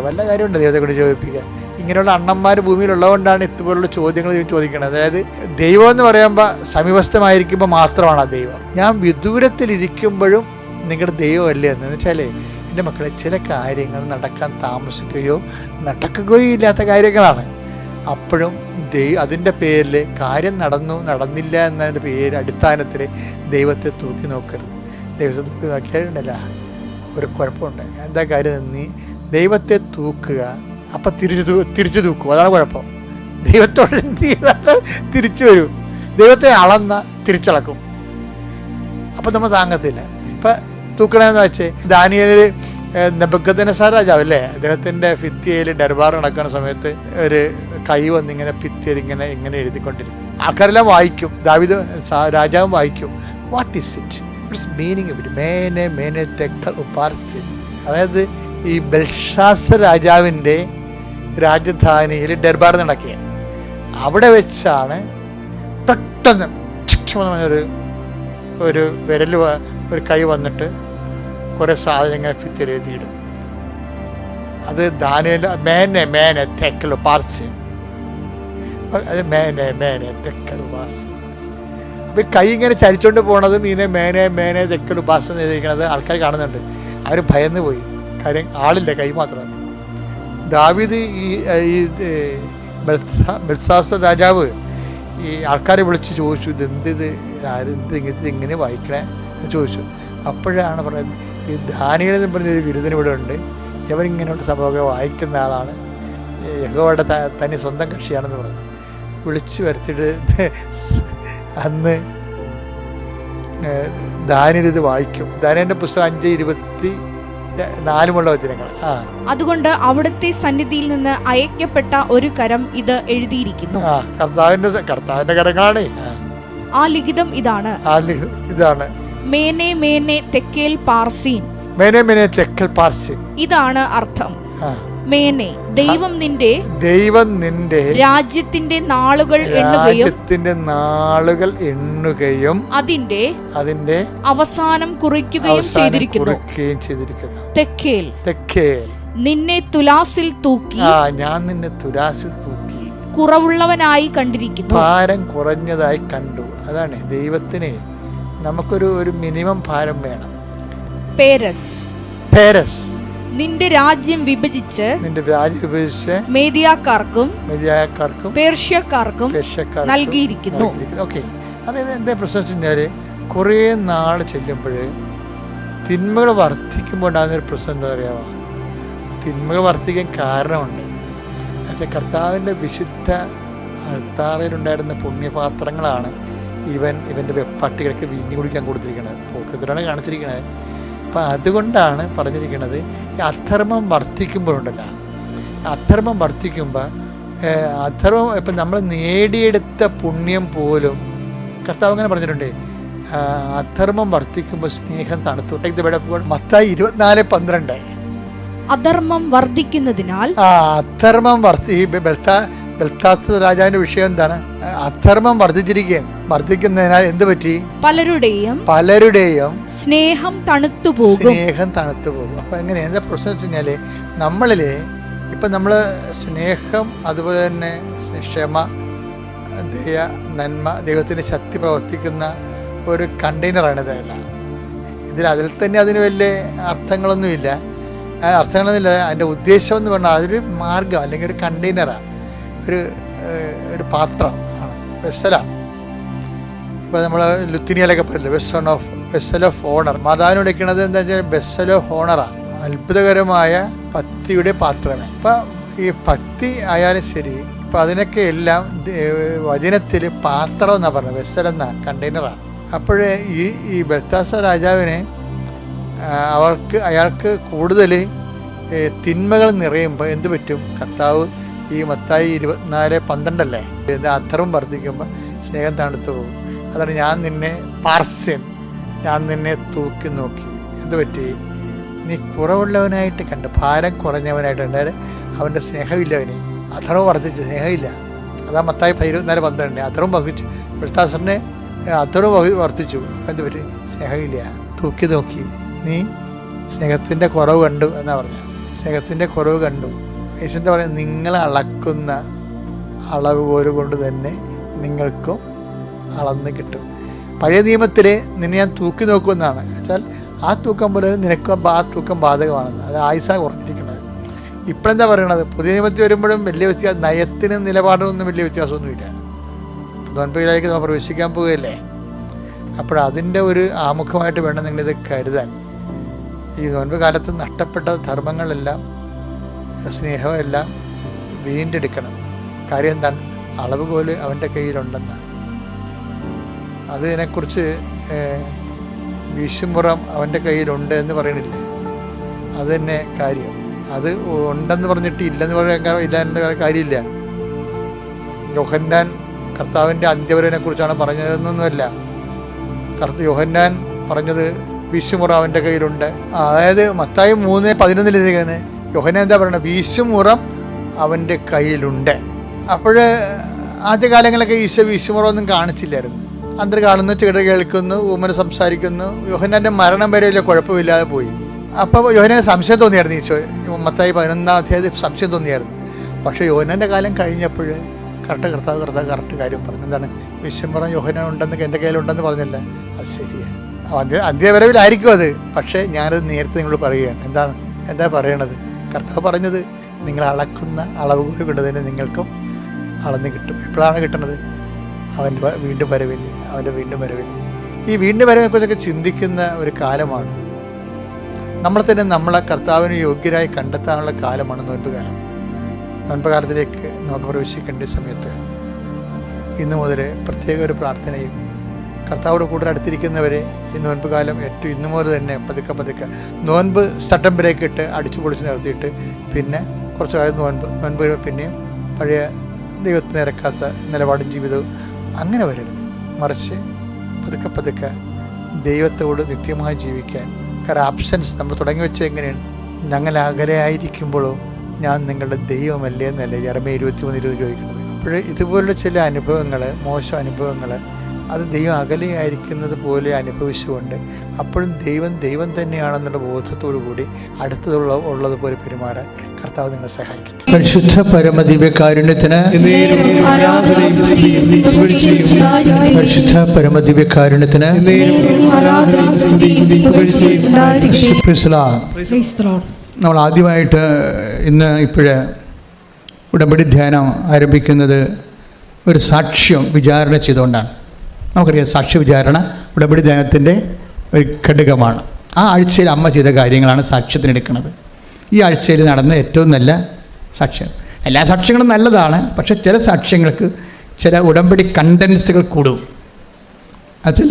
വല്ല കാര്യമുണ്ട് ദൈവത്തെ കൊണ്ട് ചോദിപ്പിക്കാൻ? ഇങ്ങനെയുള്ള അണ്ണന്മാർ ഭൂമിയിലുള്ളതുകൊണ്ടാണ് ഇതുപോലുള്ള ചോദ്യങ്ങൾ ചോദിക്കുന്നത്. അതായത് ദൈവം എന്ന് പറയുമ്പോൾ സമീപസ്ഥമായിരിക്കുമ്പോൾ മാത്രമാണ് ആ ദൈവം. ഞാൻ വിദൂരത്തിലിരിക്കുമ്പോഴും നിങ്ങളുടെ ദൈവമല്ലേ എന്ന് വെച്ചാലേ, എൻ്റെ മക്കളെ, ചില കാര്യങ്ങൾ നടക്കാൻ താമസിക്കുകയോ നടക്കുകയോ ഇല്ലാത്ത കാര്യങ്ങളാണ്. അപ്പോഴും അതിൻ്റെ പേരിൽ കാര്യം നടന്നില്ല എന്നതിൻ്റെ അടിസ്ഥാനത്തിൽ ദൈവത്തെ തൂക്കി നോക്കരുത്. ദൈവത്തെ തൂക്കി നോക്കിയാലുണ്ടല്ല ഒരു കുഴപ്പമുണ്ട്. എന്താ കാര്യം? നീ ദൈവത്തെ തൂക്കുക, അപ്പം തിരിച്ചു തൂക്കും. അതാണ് കുഴപ്പം. ദൈവത്തോട് എന്ത് ചെയ്താൽ തിരിച്ചു വരും. ദൈവത്തെ അളന്ന തിരിച്ചളക്കും. അപ്പം നമ്മൾ താങ്ങത്തില്ല. ഇപ്പം തൂക്കണമെന്ന് വെച്ചേ, ദാനിയേലിൽ നെബൂഖദ്നേസർ രാജാവ് അല്ലേ, അദ്ദേഹത്തിൻ്റെ ഭിത്തിയിൽ ദർബാർ നടക്കുന്ന സമയത്ത് ഒരു കൈ വന്നിങ്ങനെ ഭിത്തിയിൽ ഇങ്ങനെ എഴുതിക്കൊണ്ടിരിക്കും. ആൾക്കാരെല്ലാം വായിക്കും, ദാവീദ് രാജാവും വായിക്കും. What is it's meaning of it? അതായത് ഈ ബെൽഷാസർ രാജാവിൻ്റെ രാജധാനിയിൽ ദർബാർ നടക്കുക. അവിടെ വെച്ചാണ് പെട്ടെന്ന് ഒരു വിരൽ, ഒരു കൈ വന്നിട്ട് കുറേ സാധനങ്ങൾ ഭിത്തിയിൽ എഴുതിയിടും. അത് ദാനിയേൽ മേനെ തെക്കലു പാർസി. അത് മേനെ തെക്കലു പാർസി. അപ്പം കൈ ഇങ്ങനെ ചരിച്ചോണ്ട് പോണതും ഇതിനെ മേനെ തെക്കലു പാർസി എന്ന് എഴുതിയിരിക്കണത് ആൾക്കാർ കാണുന്നുണ്ട്. അവർ ഭയന്ന് പോയി. കാര്യം ആളില്ല, കൈ മാത്രമാണ്. ദാവീദ് ഈ ബെൽഷാസർ രാജാവ് ഈ ആൾക്കാരെ വിളിച്ച് ചോദിച്ചു, ഇത് ഇങ്ങനെ വായിക്കണേ എന്ന് ചോദിച്ചു. അപ്പോഴാണ് പറയുന്നത്, ഈ ദാനിയേൽ എന്ന് പറഞ്ഞൊരു ബിരുദൻ ഇവിടെ ഉണ്ട്, ഇവരിങ്ങനെയുള്ള സംഭവങ്ങൾ വായിക്കുന്ന ആളാണ്, യഹോവയുടെ തനി സ്വന്തം കക്ഷിയാണെന്ന് പറഞ്ഞു. വിളിച്ചു വരുത്തിയിട്ട് അന്ന് ദാനിയൽ ഇത് വായിക്കും. ദാനിയലിന്റെ പുസ്തകം 5:24 വചനങ്ങൾ. അതുകൊണ്ട് അവിടുത്തെ സന്നിധിയിൽ നിന്ന് അയക്കപ്പെട്ട ഒരു കരം ഇത് എഴുതിയിരിക്കുന്നു. കർത്താവിന്റെ കരങ്ങളാണ്. ആ ലിഖിതം ഇതാണ്. മേനെ മേനെ തെക്കേൽ പാർസീൻ. മേനെ മേനെ തെക്കൽ പാർസീൻ. ഇതാണ് അർത്ഥം. മേനെ, ദൈവം നിന്റെ രാജ്യത്തിന്റെ നാളുകൾ എണ്ണുകയും അതിന്റെ അവസാനം കുറിക്കുകയും ചെയ്തിരിക്കുന്നു. തെക്കേൽ, നിന്നെ തുലാസിൽ തൂക്കി, ഞാൻ നിന്നെ തുലാസിൽ തൂക്കി കുറവുള്ളവനായി കണ്ടിരിക്കുന്നു. ഭാരം കുറഞ്ഞതായി കണ്ടു. അതാണ് ദൈവത്തിന് നമുക്കൊരു മിനിമം ഭാരം വേണം. പേരസ്, നിന്റെ രാജ്യം വിഭജിച്ച് മേദിയാക്കാർക്കും പേർഷ്യക്കാർക്കും നൽകിയിരിക്കുന്നു. ഓക്കെ, അതായത് എന്താ പ്രശ്നം വെച്ച് കഴിഞ്ഞാൽ കുറേ നാൾ ചെല്ലുമ്പോൾ തിന്മകൾ വർദ്ധിക്കുമ്പോൾ ഉണ്ടാകുന്നൊരു പ്രശ്നം എന്താ പറയുക, തിന്മകൾ വർദ്ധിക്കാൻ കാരണമുണ്ട്. എന്നുവെച്ചാൽ കർത്താവിൻ്റെ വിശുദ്ധ അൾത്താറിലുണ്ടായിരുന്ന പുണ്യപാത്രങ്ങളാണ് ഇവൻ്റെ വെപ്പാട്ടികൾക്ക് വീഞ്ഞു കുടിക്കാൻ കൊടുത്തിരിക്കുന്നത്. പോക്കത്തിലാണ് കാണിച്ചിരിക്കുന്നത്. അപ്പം അതുകൊണ്ടാണ് പറഞ്ഞിരിക്കുന്നത്, ഈ അധർമ്മം വർദ്ധിക്കുമ്പോഴുണ്ടല്ലോ, അധർമ്മം വർദ്ധിക്കുമ്പോൾ ഇപ്പം നമ്മൾ നേടിയെടുത്ത പുണ്യം പോലും കർത്താവ് അങ്ങനെ പറഞ്ഞിട്ടുണ്ട്, അധർമ്മം വർദ്ധിക്കുമ്പോൾ സ്നേഹം തണുത്തു. മത്തായി 24:12. അധർമ്മം വർദ്ധിക്കുന്നതിനാൽ അധർമ്മം ബെൽത്താസ് രാജാവിന്റെ വിഷയം എന്താണ്? അധർമ്മം വർദ്ധിക്കുന്നതിനാൽ എന്ത് പറ്റി? പലരുടെയും സ്നേഹം തണുത്തു പോകും. അപ്പൊ എങ്ങനെയാ എന്താ പ്രശ്നം വെച്ച് കഴിഞ്ഞാല്, നമ്മളില് ഇപ്പൊ നമ്മള് സ്നേഹം, അതുപോലെ തന്നെ ക്ഷമ, ദയ, നന്മ, ദൈവത്തിന്റെ ശക്തി പ്രവർത്തിക്കുന്ന ഒരു കണ്ടെയ്നറാണ് ഇതെല്ലാം. അതിൽ തന്നെ അതിന് വലിയ അർത്ഥങ്ങളൊന്നുമില്ല. അതിന്റെ ഉദ്ദേശം എന്ന് പറഞ്ഞാൽ അതൊരു മാർഗം അല്ലെങ്കിൽ ഒരു കണ്ടെയ്നറാണ്, ഒരു പാത്രം ആണ്, വെസലാണ്. ഇപ്പോൾ നമ്മൾ ലുത്തിനിയയിലൊക്കെ പറയില്ലേ, വെസൽ ഓഫ് ഓണർ. മാതാവിന് വിളിക്കുന്നത് എന്താ വെച്ചാൽ വെസൽ ഓഫ് ഓണറാണ്, അത്ഭുതകരമായ ഭക്തിയുടെ പാത്രമേ. ഇപ്പം ഈ ഭക്തി ആയാലും ശരി, ഇപ്പം അതിനൊക്കെ എല്ലാം വചനത്തിൽ പാത്രം എന്നാണ് പറഞ്ഞത്, വെസൽ എന്ന കണ്ടെയ്നറാണ്. അപ്പോഴേ ഈ ബെൽത്താസ രാജാവിനെ അയാൾക്ക് കൂടുതൽ തിന്മകൾ നിറയുമ്പോൾ എന്ത് പറ്റും? കർത്താവ് ഈ മത്തായി 24:12 അധർമ്മം വർദ്ധിക്കുമ്പോൾ സ്നേഹം തണുത്തു പോകും. അതാണ് ഞാൻ നിന്നെ പാർസ്യൻ, ഞാൻ നിന്നെ തൂക്കി നോക്കി. എന്ത് പറ്റി? നീ കുറവുള്ളവനായിട്ട് കണ്ട്, ഭാരം കുറഞ്ഞവനായിട്ട് കണ്ടാൽ അവൻ്റെ സ്നേഹമില്ല, അവന് അധർമ്മം വർദ്ധിച്ചു, സ്നേഹമില്ല. അതാ മത്തായി 24:12. അധർമ്മം വർദ്ധിച്ചു, ബെൽത്താസറിനെ അധർമ്മം വർദ്ധിച്ചു. അപ്പം എന്ത് പറ്റി? സ്നേഹമില്ല. തൂക്കി നോക്കി, നീ സ്നേഹത്തിൻ്റെ കുറവ് കണ്ടു എന്നാ പറഞ്ഞത്. സ്നേഹത്തിൻ്റെ കുറവ് കണ്ടു. യേശു എന്താ പറയുക? നിങ്ങൾ അളക്കുന്ന അളവ് കോല് കൊണ്ട് തന്നെ നിങ്ങൾക്കും അളന്ന് കിട്ടും. പഴയ നിയമത്തിൽ നിന്നെ ഞാൻ തൂക്കി നോക്കുമെന്നാണ് വെച്ചാൽ ആ തൂക്കം പോലെ നിനക്ക് ആ തൂക്കം ബാധകമാണെന്ന്. അത് ആയുസാണ് കുറഞ്ഞിരിക്കുന്നത്. ഇപ്പോഴെന്താ പറയണത്? പുതിയ നിയമത്തിൽ വരുമ്പോഴും വലിയ വ്യത്യാസം, നയത്തിനും നിലപാടിനൊന്നും വലിയ വ്യത്യാസമൊന്നുമില്ല. നോൻപിലേക്ക് നമ്മൾ പ്രവേശിക്കാൻ പോവുകയല്ലേ. അപ്പോഴതിൻ്റെ ഒരു ആമുഖമായിട്ട് വേണം നിങ്ങളിത് കരുതാൻ. ഈ നോൻപ് കാലത്ത് നഷ്ടപ്പെട്ട ധർമ്മങ്ങളെല്ലാം, സ്നേഹമെല്ലാം വീണ്ടെടുക്കണം. കാര്യം എന്താണ്? അളവുകോല് അവൻ്റെ കയ്യിലുണ്ടെന്നാണ്. അതിനെക്കുറിച്ച് വീശുമുറം അവൻ്റെ കയ്യിലുണ്ട് എന്ന് പറയണില്ലേ, അത് തന്നെ കാര്യം. അത് ഉണ്ടെന്ന് പറഞ്ഞിട്ട് ഇല്ലെന്ന് പറയാൻ ഇല്ലാൻ്റെ കാര്യമില്ല. യോഹന്നാൻ കർത്താവിൻ്റെ അന്ത്യവരനെ കുറിച്ചാണ് പറഞ്ഞതെന്നൊന്നുമല്ല. യോഹന്നാൻ പറഞ്ഞത് വീശുമുറം അവൻ്റെ കയ്യിലുണ്ട്. അതായത് മത്തായി 3:11 യോഹന്നാൻ എന്താ പറയുന്നത്? വീശുമുറം അവൻ്റെ കയ്യിലുണ്ട്. അപ്പോൾ ആദ്യകാലങ്ങളൊക്കെ ഈശോ വീശുമുറം ഒന്നും കാണിച്ചില്ലായിരുന്നു. അന്തർ കാണുന്നു, ചെകിട കേൾക്കുന്നു, ഊമന് സംസാരിക്കുന്നു. യോഹന്നാൻ്റെ മരണം വരെയുള്ള കുഴപ്പമില്ലാതെ പോയി. അപ്പോൾ യോഹന്നാന് സംശയം തോന്നിയായിരുന്നു. ഈശോ മത്തായി 11 സംശയം തോന്നിയായിരുന്നു. പക്ഷേ യോഹന്നാൻ്റെ കാലം കഴിഞ്ഞപ്പോൾ കറക്റ്റ് കാര്യം പറഞ്ഞു. എന്താണ്? വീശുമുറം യോഹന്നാൻ ഉണ്ടെന്ന് എൻ്റെ കയ്യിലുണ്ടെന്ന് പറഞ്ഞല്ല. അത് ശരിയാണ്, അന്ത്യവരവിലായിരിക്കും അത്. പക്ഷേ ഞാനത് നേരത്തെ നിങ്ങളോട് പറയുകയാണ്. എന്താ പറയണത്? കർത്താവ് പറഞ്ഞത്, നിങ്ങൾ അളക്കുന്ന അളവ് കൊണ്ട് തന്നെ നിങ്ങൾക്കും അളന്ന് കിട്ടും. എപ്പോഴാണ് കിട്ടുന്നത്? അവൻ്റെ വീണ്ടും വരവിൽ. ഈ വീണ്ടും വരവിനെക്കുറിച്ചൊക്കെ ചിന്തിക്കുന്ന ഒരു കാലമാണ്. നമ്മളെ തന്നെ നമ്മളെ കർത്താവിന് യോഗ്യരായി കണ്ടെത്താനുള്ള കാലമാണ് നോയമ്പ് കാലം. നോയമ്പ് കാലത്തിലേക്ക് നമുക്ക് പ്രവേശിക്കേണ്ട സമയത്ത് ഇന്നു മുതൽ പ്രത്യേക ഒരു പ്രാർത്ഥനയും കർത്താവോട് കൂടുതൽ അടുത്തിരിക്കുന്നവരെ ഈ നോൻപ് കാലം ഏറ്റവും ഇന്നു മുതൽ തന്നെ പതുക്കെ നോൻപ് സ്റ്റട്ടം ബ്രേക്ക് ഇട്ട് അടിച്ചു പൊളിച്ച് നിർത്തിയിട്ട് പിന്നെ കുറച്ച് കാലം നോൻപ് പിന്നെയും പഴയ ദൈവത്തിന് നിരക്കാത്ത നിലപാടും ജീവിതവും അങ്ങനെ വരരുത്. മറിച്ച് പതുക്കെ ദൈവത്തോട് നിത്യമായി ജീവിക്കാൻ. കാരണം ആബ്സെൻസ് നമ്മൾ തുടങ്ങി വെച്ചത് എങ്ങനെയാണ്? ഞങ്ങൾ അകലെയായിരിക്കുമ്പോഴും ഞാൻ നിങ്ങളുടെ ദൈവമല്ലേ എന്നല്ലേ യെരമ്യാ 23:20 ചോദിക്കുന്നത്. അപ്പോൾ ഇതുപോലുള്ള ചില അനുഭവങ്ങൾ, മോശം അനുഭവങ്ങൾ, അത് ദൈവം അകലെയായിരിക്കുന്നത് പോലെ അനുഭവിച്ചുകൊണ്ട് അപ്പോഴും ദൈവം തന്നെയാണെന്നുള്ള ബോധത്തോടു കൂടി ഉള്ളതുപോലെ പെരുമാറാൻ കർത്താവ് നിങ്ങളെ സഹായിക്കട്ടെ. പരിശുദ്ധ പരമദിവ്യകാരുണ്യത്തിന് പരിശുദ്ധ പരമദിവ്യകാരുണ്യത്തിന് നമ്മൾ ആദ്യമായിട്ട് ഇപ്പോഴ് ഉടമ്പടി ധ്യാനം ആരംഭിക്കുന്നത് ഒരു സാക്ഷ്യം വിചാരണ ചെയ്തുകൊണ്ടാണ്. നമുക്കറിയാം, സാക്ഷ്യ വിചാരണ ഉടമ്പടി ധ്യാനത്തിൻ്റെ ഒരു ഘടകമാണ്. ആ ആഴ്ചയിൽ അമ്മ ചെയ്ത കാര്യങ്ങളാണ് സാക്ഷ്യത്തിനെടുക്കുന്നത്. ഈ ആഴ്ചയിൽ നടന്ന ഏറ്റവും നല്ല സാക്ഷ്യം. എല്ലാ സാക്ഷ്യങ്ങളും നല്ലതാണ്, പക്ഷെ ചില സാക്ഷ്യങ്ങൾക്ക് ചില ഉടമ്പടി കണ്ടൻസുകൾ കൂടും. അതിൽ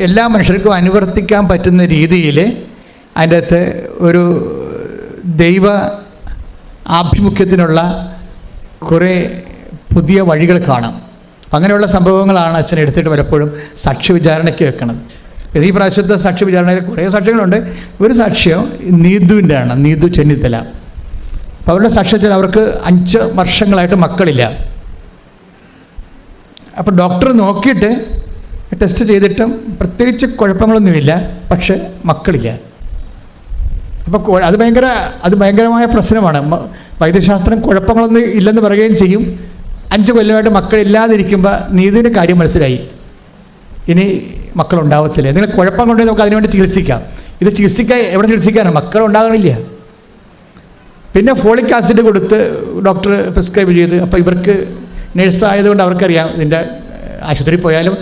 എല്ലാ മനുഷ്യർക്കും അനുവർത്തിക്കാൻ പറ്റുന്ന രീതിയിൽ അതിൻ്റെ അകത്ത് ഒരു ദൈവ ആഭിമുഖ്യത്തിനുള്ള കുറേ പുതിയ വഴികൾ കാണാം. അങ്ങനെയുള്ള സംഭവങ്ങളാണ് അച്ഛൻ എടുത്തിട്ട് പലപ്പോഴും സാക്ഷ്യ വിചാരണയ്ക്ക് വെക്കുന്നത്. ഈ പ്രാവശ്യത്തെ സാക്ഷ്യ വിചാരണയിൽ കുറേ സാക്ഷ്യങ്ങളുണ്ട്. ഒരു സാക്ഷ്യം നീതുവിൻ്റെ ആണ്, നീതു ചെന്നിത്തല. അപ്പോൾ അവരുടെ സാക്ഷ്യത്തിൽ അവർക്ക് 5 വർഷങ്ങളായിട്ട് മക്കളില്ല. അപ്പോൾ ഡോക്ടർ നോക്കിയിട്ട് ടെസ്റ്റ് ചെയ്തിട്ടും പ്രത്യേകിച്ച് കുഴപ്പങ്ങളൊന്നുമില്ല, പക്ഷേ മക്കളില്ല. അപ്പോൾ അത് ഭയങ്കരമായ പ്രശ്നമാണ്. വൈദ്യശാസ്ത്രം കുഴപ്പങ്ങളൊന്നും ഇല്ലെന്ന് പറയുകയും ചെയ്യും. 5 കൊല്ലമായിട്ട് മക്കളില്ലാതിരിക്കുമ്പോൾ നീതുവിൻ്റെ കാര്യം മനസ്സിലായി, ഇനി മക്കളുണ്ടാവത്തില്ല. എന്തെങ്കിലും കുഴപ്പം കൊണ്ടുപോയി നമുക്ക് അതിനുവേണ്ടി ചികിത്സിക്കാം. ഇത് എവിടെ ചികിത്സിക്കാനാണ്? മക്കളുണ്ടാകണില്ല. പിന്നെ ഫോളിക് ആസിഡ് കൊടുത്ത് ഡോക്ടർ പ്രിസ്ക്രൈബ് ചെയ്ത്, അപ്പോൾ ഇവർക്ക് നേഴ്സായതുകൊണ്ട് അവർക്കറിയാം ഇതിൻ്റെ ആശുപത്രിയിൽ പോയാലും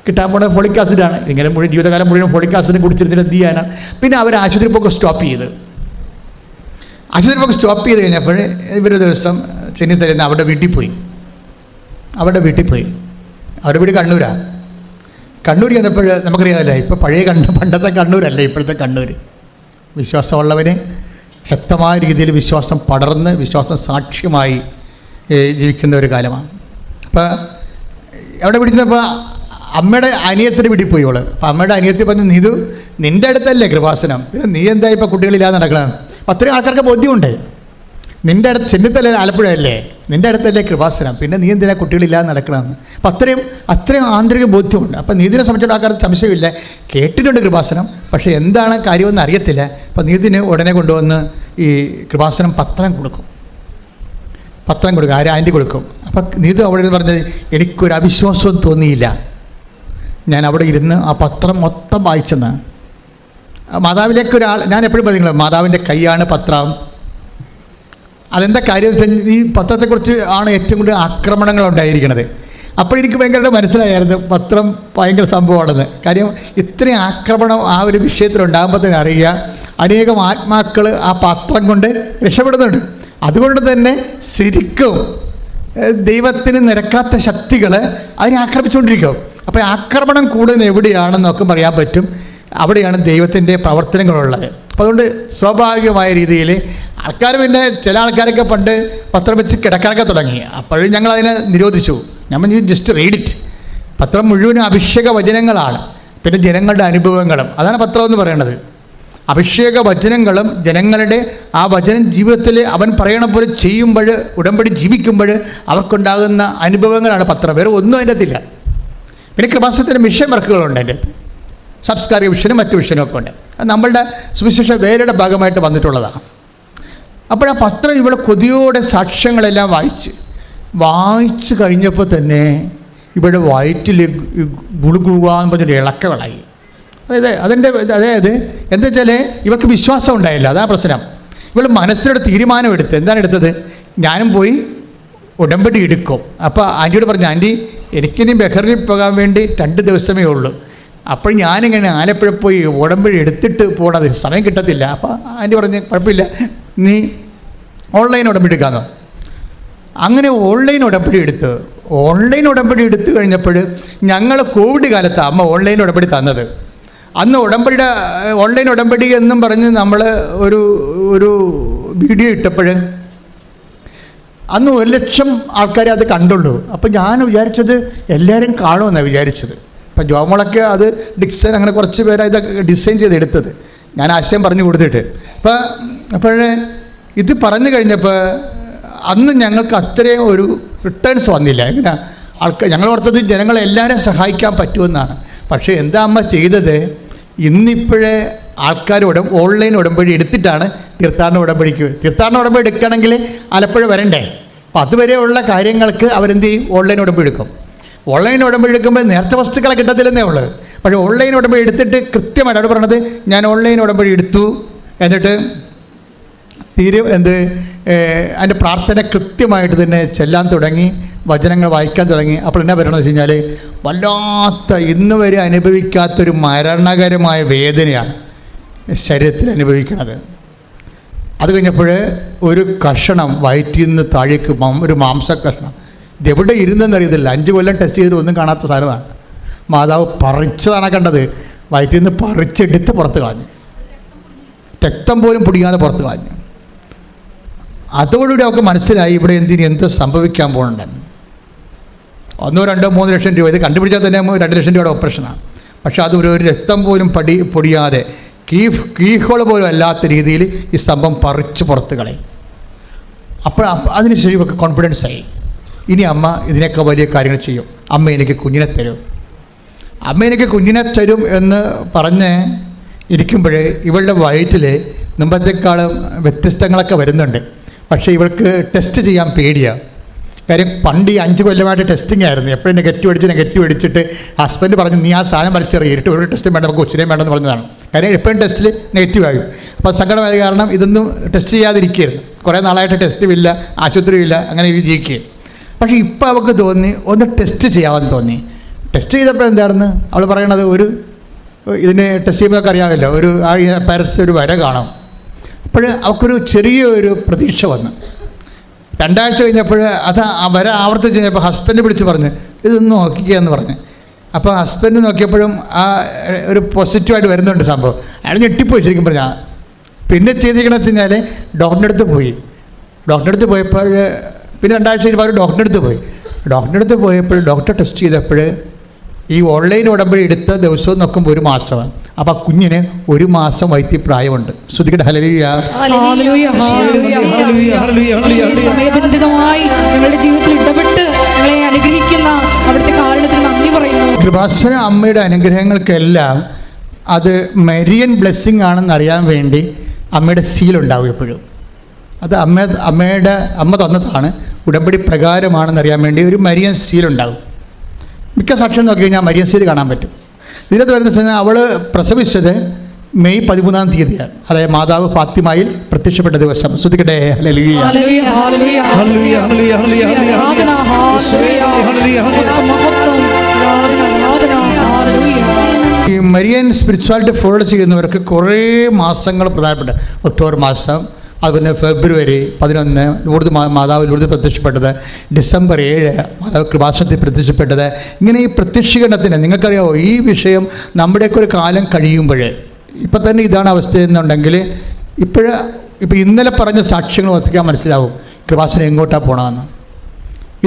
കിട്ടാൻ പോണ ഫോളിക് ആസിഡാണ്. ഇങ്ങനെ ജീവിതകാലം മുഴുവൻ ഫോളിക് ആസിഡ് കുടിച്ചിരുന്നിട്ട് എന്ത് ചെയ്യാനാണ്? പിന്നെ അവർ ആശുപത്രി പോക്ക് സ്റ്റോപ്പ് ചെയ്ത് കഴിഞ്ഞപ്പോൾ ഇവരൊരു ദിവസം ചെന്നിത്തലേന്ന് അവരുടെ വീട്ടിൽ പോയി. അവരുടെ വീട് കണ്ണൂർ ചെന്നപ്പോൾ നമുക്കറിയാമല്ലോ, ഇപ്പോൾ പണ്ടത്തെ കണ്ണൂരല്ല ഇപ്പോഴത്തെ കണ്ണൂർ. വിശ്വാസമുള്ളവന് ശക്തമായ രീതിയിൽ വിശ്വാസം പടർന്ന് വിശ്വാസം സാക്ഷ്യമായി ജീവിക്കുന്ന ഒരു കാലമാണ്. അപ്പോൾ അവിടെ പിടിച്ചപ്പോൾ അമ്മയുടെ അനിയത്തിൻ്റെ വീട്ടിൽ പോയി അവൾ. അപ്പോൾ അമ്മയുടെ അനിയത്തി പറഞ്ഞു, നീതു നിൻ്റെ അടുത്തല്ലേ കൃപാസനം, പിന്നെ നീ എന്താ ഇപ്പോൾ കുട്ടികളില്ലാതെ നടക്കണം? അപ്പം അത്രയും ആൾക്കാർക്ക് ബോധ്യമുണ്ട്. നിൻ്റെ അടുത്ത് ചെന്നിത്തല ആലപ്പുഴ അല്ലേ, നിൻ്റെ അടുത്തല്ലേ കൃപാസനം, പിന്നെ നീ എന്തിനാ കുട്ടികളില്ലാതെ നടക്കണമെന്ന്. അപ്പം അത്രയും ആന്തരിക ബോധ്യമുണ്ട്. അപ്പം നീതിനെ സംബന്ധിച്ചുള്ള ആൾക്കാർക്ക് സംശയമില്ല, കേട്ടിട്ടുണ്ട് കൃപാസനം, പക്ഷേ എന്താണ് കാര്യമെന്ന് അറിയത്തില്ല. അപ്പം നീതിന് ഉടനെ കൊണ്ടുവന്ന് ഈ കൃപാസനം പത്രം കൊടുക്കും, ആൻറ്റി കൊടുക്കും. അപ്പം നീതു അവിടെ പറഞ്ഞത്, എനിക്കൊരു അവിശ്വാസവും തോന്നിയില്ല. ഞാൻ അവിടെ ഇരുന്ന് ആ പത്രം മൊത്തം വായിച്ചെന്ന്. മാതാവിലേക്ക് ഞാൻ എപ്പോഴും പറയുന്നത്, മാതാവിൻ്റെ കൈയാണ് പത്രം. അതെന്താ കാര്യം വെച്ചാൽ ഈ പത്രത്തെക്കുറിച്ച് ആണ് ഏറ്റവും കൂടുതൽ ആക്രമണങ്ങൾ ഉണ്ടായിരിക്കുന്നത്. അപ്പോഴെനിക്ക് ഭയങ്കരമായിട്ട് മനസ്സിലായിരുന്നു പത്രം ഭയങ്കര സംഭവമാണെന്ന്. കാര്യം ഇത്രയും ആക്രമണം ആ ഒരു വിഷയത്തിലുണ്ടാകുമ്പോൾ തന്നെ അറിയുക, അനേകം ആത്മാക്കൾ ആ പത്രം കൊണ്ട് രക്ഷപ്പെടുന്നുണ്ട്. അതുകൊണ്ട് തന്നെ ശരിക്കും ദൈവത്തിന് നിരക്കാത്ത ശക്തികൾ അതിനെ ആക്രമിച്ചുകൊണ്ടിരിക്കും. അപ്പോൾ ആക്രമണം കൂടുതൽ എവിടെയാണെന്ന് നമുക്ക് പറയാൻ പറ്റും, അവിടെയാണ് ദൈവത്തിൻ്റെ പ്രവർത്തനങ്ങളുള്ളത്. അപ്പോൾ അതുകൊണ്ട് സ്വാഭാവികമായ രീതിയിൽ ആൾക്കാർ, പിന്നെ ചില ആൾക്കാരൊക്കെ പണ്ട് പത്രം വെച്ച് കിടക്കാനൊക്കെ തുടങ്ങി. അപ്പോഴും ഞങ്ങളതിനെ നിരോധിച്ചു. നമ്മൾ ജസ്റ്റ് റീഡ് ഇറ്റ്. പത്രം മുഴുവനും അഭിഷേക വചനങ്ങളാണ്, പിന്നെ ജനങ്ങളുടെ അനുഭവങ്ങളും. അതാണ് പത്രം എന്ന് പറയുന്നത്. അഭിഷേക വചനങ്ങളും ജനങ്ങളുടെ ആ വചനം ജീവിതത്തിൽ അവൻ പറയണ പോലെ ചെയ്യുമ്പോൾ, ഉടമ്പടി ജീവിക്കുമ്പോൾ അവർക്കുണ്ടാകുന്ന അനുഭവങ്ങളാണ് പത്രം. വേറെ ഒന്നും അതിൻ്റെ അകത്തില്ല. പിന്നെ കൃപാസനത്തിൻ്റെ മിഷൻ വർക്കുകളുണ്ട് അതിൻ്റെ അകത്ത്, സംസ്കാരിക വിഷനും മറ്റു വിഷനും ഒക്കെ ഉണ്ട്. അത് നമ്മളുടെ സുവിശേഷ വേലയുടെ ഭാഗമായിട്ട് വന്നിട്ടുള്ളതാണ്. അപ്പോൾ ആ പത്രം ഇവിടെ കൊതിയോടെ സാക്ഷ്യങ്ങളെല്ലാം വായിച്ച് കഴിഞ്ഞപ്പോൾ തന്നെ ഇവിടെ വയറ്റിൽ ഗുളുഗുളുവാന്ന് പറഞ്ഞൊരു ഇളക്കകളായി. അതായത് എന്താ വെച്ചാൽ ഇവർക്ക് വിശ്വാസം ഉണ്ടായില്ല, അതാ പ്രശ്നം. ഇവൾ മനസ്സിലൊരു തീരുമാനമെടുത്ത്, എന്താണ് എടുത്തത്? ഞാനും പോയി ഉടമ്പടി എടുക്കും. അപ്പോൾ ആൻറ്റിയോട് പറഞ്ഞു, ആൻറ്റി എനിക്കിനി ബഹറിൽ പോകാൻ വേണ്ടി 2 ദിവസമേ ഉള്ളൂ. അപ്പോൾ ഞാനിങ്ങനെ ആലപ്പുഴ പോയി ഉടമ്പടി എടുത്തിട്ട് പോകണത് സമയം കിട്ടത്തില്ല. അപ്പോൾ ആൻറ്റി പറഞ്ഞ്, കുഴപ്പമില്ല, നീ ഓൺലൈൻ ഉടമ്പടി എടുക്കാമെന്നോ. അങ്ങനെ ഓൺലൈൻ ഉടമ്പടി എടുത്ത് ഓൺലൈൻ ഉടമ്പടി എടുത്തു കഴിഞ്ഞപ്പോൾ ഞങ്ങൾ കോവിഡ് കാലത്ത് അമ്മ ഓൺലൈൻ ഉടമ്പടി തന്നത്. അന്ന് ഓൺലൈൻ ഉടമ്പടി എന്നും പറഞ്ഞ് നമ്മൾ ഒരു വീഡിയോ ഇട്ടപ്പോൾ അന്ന് 1,00,000 ആൾക്കാരെ അത് കണ്ടുള്ളൂ. അപ്പോൾ ഞാൻ വിചാരിച്ചത് എല്ലാവരും കാണുമെന്നാണ് വിചാരിച്ചത്. അപ്പം ജോമോളൊക്കെ അത് ഡിക്സൺ അങ്ങനെ കുറച്ച് പേര് ഇതൊക്കെ ഡിസൈൻ ചെയ്ത് എടുത്തത്, ഞാൻ ആശയം പറഞ്ഞു കൊടുത്തിട്ട്. അപ്പോഴേ ഇത് പറഞ്ഞു കഴിഞ്ഞപ്പോൾ അന്ന് ഞങ്ങൾക്ക് അത്രയും ഒരു റിട്ടേൺസ് വന്നില്ല. എങ്ങനെ ഞങ്ങൾ ഓർത്തത് ജനങ്ങളെല്ലാവരും സഹായിക്കാൻ പറ്റുമെന്നാണ്. പക്ഷേ എന്താ അമ്മ ചെയ്തത്, ഇന്നിപ്പോഴേ ആൾക്കാർ ഓൺലൈൻ ഉടമ്പടി എടുത്തിട്ടാണ് തീർത്ഥാടന ഉടമ്പടിക്ക്. തീർത്ഥാടന ഉടമ്പടി എടുക്കണമെങ്കിൽ ആലപ്പുഴ വരണ്ടേ. അപ്പോൾ അതുവരെയുള്ള കാര്യങ്ങൾക്ക് അവരെന്ത് ചെയ്യും, ഓൺലൈൻ ഉടമ്പടി എടുക്കും. ഓൺലൈൻ ഉടമ്പടി എടുക്കുമ്പോൾ നേരത്തെ വസ്തുക്കളെ കിട്ടത്തില്ലെന്നേ ഉള്ളൂ. പക്ഷേ ഓൺലൈൻ ഉടമ്പടി എടുത്തിട്ട് കൃത്യമായിട്ട് അവിടെ പറഞ്ഞത് ഞാൻ ഓൺലൈൻ ഉടമ്പടി എടുത്തു, എന്നിട്ട് അതിൻ്റെ പ്രാർത്ഥന കൃത്യമായിട്ട് തന്നെ ചെല്ലാൻ തുടങ്ങി, വചനങ്ങൾ വായിക്കാൻ തുടങ്ങി. അപ്പോൾ എന്നാ പറയണമെന്ന് വെച്ച് കഴിഞ്ഞാൽ വല്ലാത്ത ഇന്ന് വരെ അനുഭവിക്കാത്തൊരു മരണകരമായ വേദനയാണ് ശരീരത്തിൽ അനുഭവിക്കുന്നത്. അത് കഴിഞ്ഞപ്പോൾ ഒരു കഷണം വയറ്റിൽ നിന്ന് താഴേക്ക് ഒരു മാംസക്കഷണം, ഇതെവിടെ ഇരുന്നെന്നറിയത്തില്ല. 5 കൊല്ലം ടെസ്റ്റ് ചെയ്തിട്ട് ഒന്നും കാണാത്ത സാധനമാണ്. മാതാവ് പറിച്ചതാണ് കണ്ടത്, വയറ്റിൽ നിന്ന് പറിച്ചെടുത്ത് പുറത്ത് കളഞ്ഞു, രക്തം പോലും പൊടിയാതെ പുറത്ത് കളഞ്ഞു. അതോടുകൂടി അവർക്ക് മനസ്സിലായി ഇവിടെ എന്ത് സംഭവിക്കാൻ പോകുന്നുണ്ടെന്ന്. 1, 2, 3 ലക്ഷം രൂപ ഇത് കണ്ടുപിടിച്ചാൽ തന്നെ 2 ലക്ഷം രൂപയുടെ ഓപ്പറേഷനാണ്. പക്ഷേ അത് ഒരു രക്തം പോലും പൊടിയാതെ കീഹോൾ പോലും അല്ലാത്ത രീതിയിൽ ഈ സ്തംഭം പറിച്ച് പുറത്ത് കളയും. അപ്പോൾ അതിനുശേഷം ഇവർക്ക് കോൺഫിഡൻസ് ആയി, ഇനി അമ്മ ഇതിനൊക്കെ വലിയ കാര്യങ്ങൾ ചെയ്യും, അമ്മ എനിക്ക് കുഞ്ഞിനെ തരും, അമ്മ എനിക്ക് കുഞ്ഞിനെ തരും എന്ന് പറഞ്ഞ് ഇരിക്കുമ്പോഴേ ഇവളുടെ വയറ്റിൽ മുമ്പത്തേക്കാളും വ്യത്യസ്തങ്ങളൊക്കെ വരുന്നുണ്ട്. പക്ഷേ ഇവൾക്ക് ടെസ്റ്റ് ചെയ്യാൻ പേടിയാണ്. കാര്യം പണ്ട് ഈ 5 കൊല്ലമായിട്ട് ടെസ്റ്റിംഗ് ആയിരുന്നു. എപ്പോഴും നെഗറ്റീവ് അടിച്ചിട്ട് ഹസ്ബൻഡ് പറഞ്ഞു നീ ആ സാധനം വലിച്ചെറിയിട്ട് ഒരു ടെസ്റ്റും വേണ്ട, നമുക്ക് കൊച്ചിനെയും വേണ്ടെന്ന് പറഞ്ഞതാണ്. കാര്യം എപ്പോഴും ടെസ്റ്റിൽ നെഗറ്റീവാകും. അപ്പോൾ സങ്കടമായ കാരണം ഇതൊന്നും ടെസ്റ്റ് ചെയ്യാതിരിക്കുകയായിരുന്നു. കുറേ നാളായിട്ട് ടെസ്റ്റുമില്ല, ആശുപത്രിയില്ല, അങ്ങനെ ജീവിക്കുക. പക്ഷേ ഇപ്പോൾ അവൾക്ക് തോന്നി ഒന്ന് ടെസ്റ്റ് ചെയ്യാമെന്ന് തോന്നി. ടെസ്റ്റ് ചെയ്തപ്പോൾ എന്തായിരുന്നു അവൾ പറയണത്, ഇതിന് ടെസ്റ്റ് ചെയ്യുമ്പോൾ അറിയാമല്ലോ, ഒരു പാരറ്റ്സ് ഒരു വര കാണും. അപ്പോൾ അവൾക്കൊരു ചെറിയൊരു പ്രതീക്ഷ വന്നു. 2 ആഴ്ച കഴിഞ്ഞപ്പോൾ ആ വര ആവർത്തിച്ച് കഴിഞ്ഞപ്പോൾ ഹസ്ബൻഡ് വിളിച്ച് പറഞ്ഞ് ഇതൊന്ന് നോക്കിക്കുക എന്ന് പറഞ്ഞ്. അപ്പോൾ ഹസ്ബൻഡ് നോക്കിയപ്പോഴും ആ ഒരു പോസിറ്റീവായിട്ട് വരുന്നുണ്ട് സംഭവം. അയാൾ ഞെട്ടിപ്പോയി ശരിക്കും പറഞ്ഞാൽ. പിന്നെ ചെയ്തിരിക്കണമെന്ന് വെച്ച് കഴിഞ്ഞാൽ ഡോക്ടറിൻ്റെ അടുത്ത് പോയപ്പോൾ പിന്നെ 2 ആഴ്ച കഴിഞ്ഞപ്പോൾ ഡോക്ടറിൻ്റെ അടുത്ത് പോയപ്പോൾ ഡോക്ടർ ടെസ്റ്റ് ചെയ്തപ്പോൾ ഈ ഓൺലൈൻ ഉടമ്പടി എടുത്ത ദിവസവും നോക്കുമ്പോൾ 1 മാസമാണ്. അപ്പോൾ കുഞ്ഞിന് 1 മാസം വയറ്റിൽ പ്രായമുണ്ട്. ശ്രുതികട ഹല്ലേലൂയ. സമയബന്ധിതമായി ഞങ്ങളുടെ ജീവിതത്തിൽ ഇടപെട്ട് ഞങ്ങളെ അനുഗ്രഹിക്കുന്ന അവിടുത്തെ കാരണത്തിന് നന്ദി പറയുന്നു. കൃപാസന അമ്മയുടെ അനുഗ്രഹങ്ങൾക്കെല്ലാം അത് മരിയൻ ബ്ലെസ്സിങ് ആണെന്ന് അറിയാൻ വേണ്ടി അമ്മയുടെ സീലുണ്ടാവും എപ്പോഴും. അത് അമ്മ തന്നതാണ്, ഉടമ്പടി പ്രകാരമാണെന്നറിയാൻ വേണ്ടി ഒരു മരിയൻ സീലുണ്ടാവും. മിക്ക സാക്ഷ്യം നോക്കി കഴിഞ്ഞാൽ മരിയൻ സീൽ കാണാൻ പറ്റും. ഇതിനകത്ത് വരുന്ന വെച്ചാൽ അവൾ പ്രസവിച്ചത് മെയ് 13-ാം തീയതിയാണ്. അതായത് മാതാവ് ഫാത്തിമയിൽ പ്രത്യക്ഷപ്പെട്ട ദിവസം. ശ്രുതിക്കട്ടെ ഹല്ലേലൂയ. ഈ മരിയൻ സ്പിരിച്വാലിറ്റി ഫോളോ ചെയ്യുന്നവർക്ക് കുറേ മാസങ്ങൾ പ്രധാനപ്പെട്ട ഒക്ടോബർ മാസം, അതുപോലെ ഫെബ്രുവരി 11 മാതാവ് ലൂർദിൽ പ്രത്യക്ഷപ്പെട്ടത്, ഡിസംബർ 7 മാതാവ് കൃപാസനത്തിൽ പ്രത്യക്ഷപ്പെട്ടത്. ഇങ്ങനെ ഈ പ്രത്യക്ഷീകരണത്തിന് നിങ്ങൾക്കറിയാമോ, ഈ വിഷയം നമ്മുടെയൊക്കെ ഒരു കാലം കഴിയുമ്പോഴേ, ഇപ്പം തന്നെ ഇതാണ് അവസ്ഥ എന്നുണ്ടെങ്കിൽ ഇപ്പോൾ ഇന്നലെ പറഞ്ഞ സാക്ഷ്യങ്ങൾ ഒത്തിക്കാൻ മനസ്സിലാവും കൃപാസനം എങ്ങോട്ടാണ് പോകണമെന്ന്.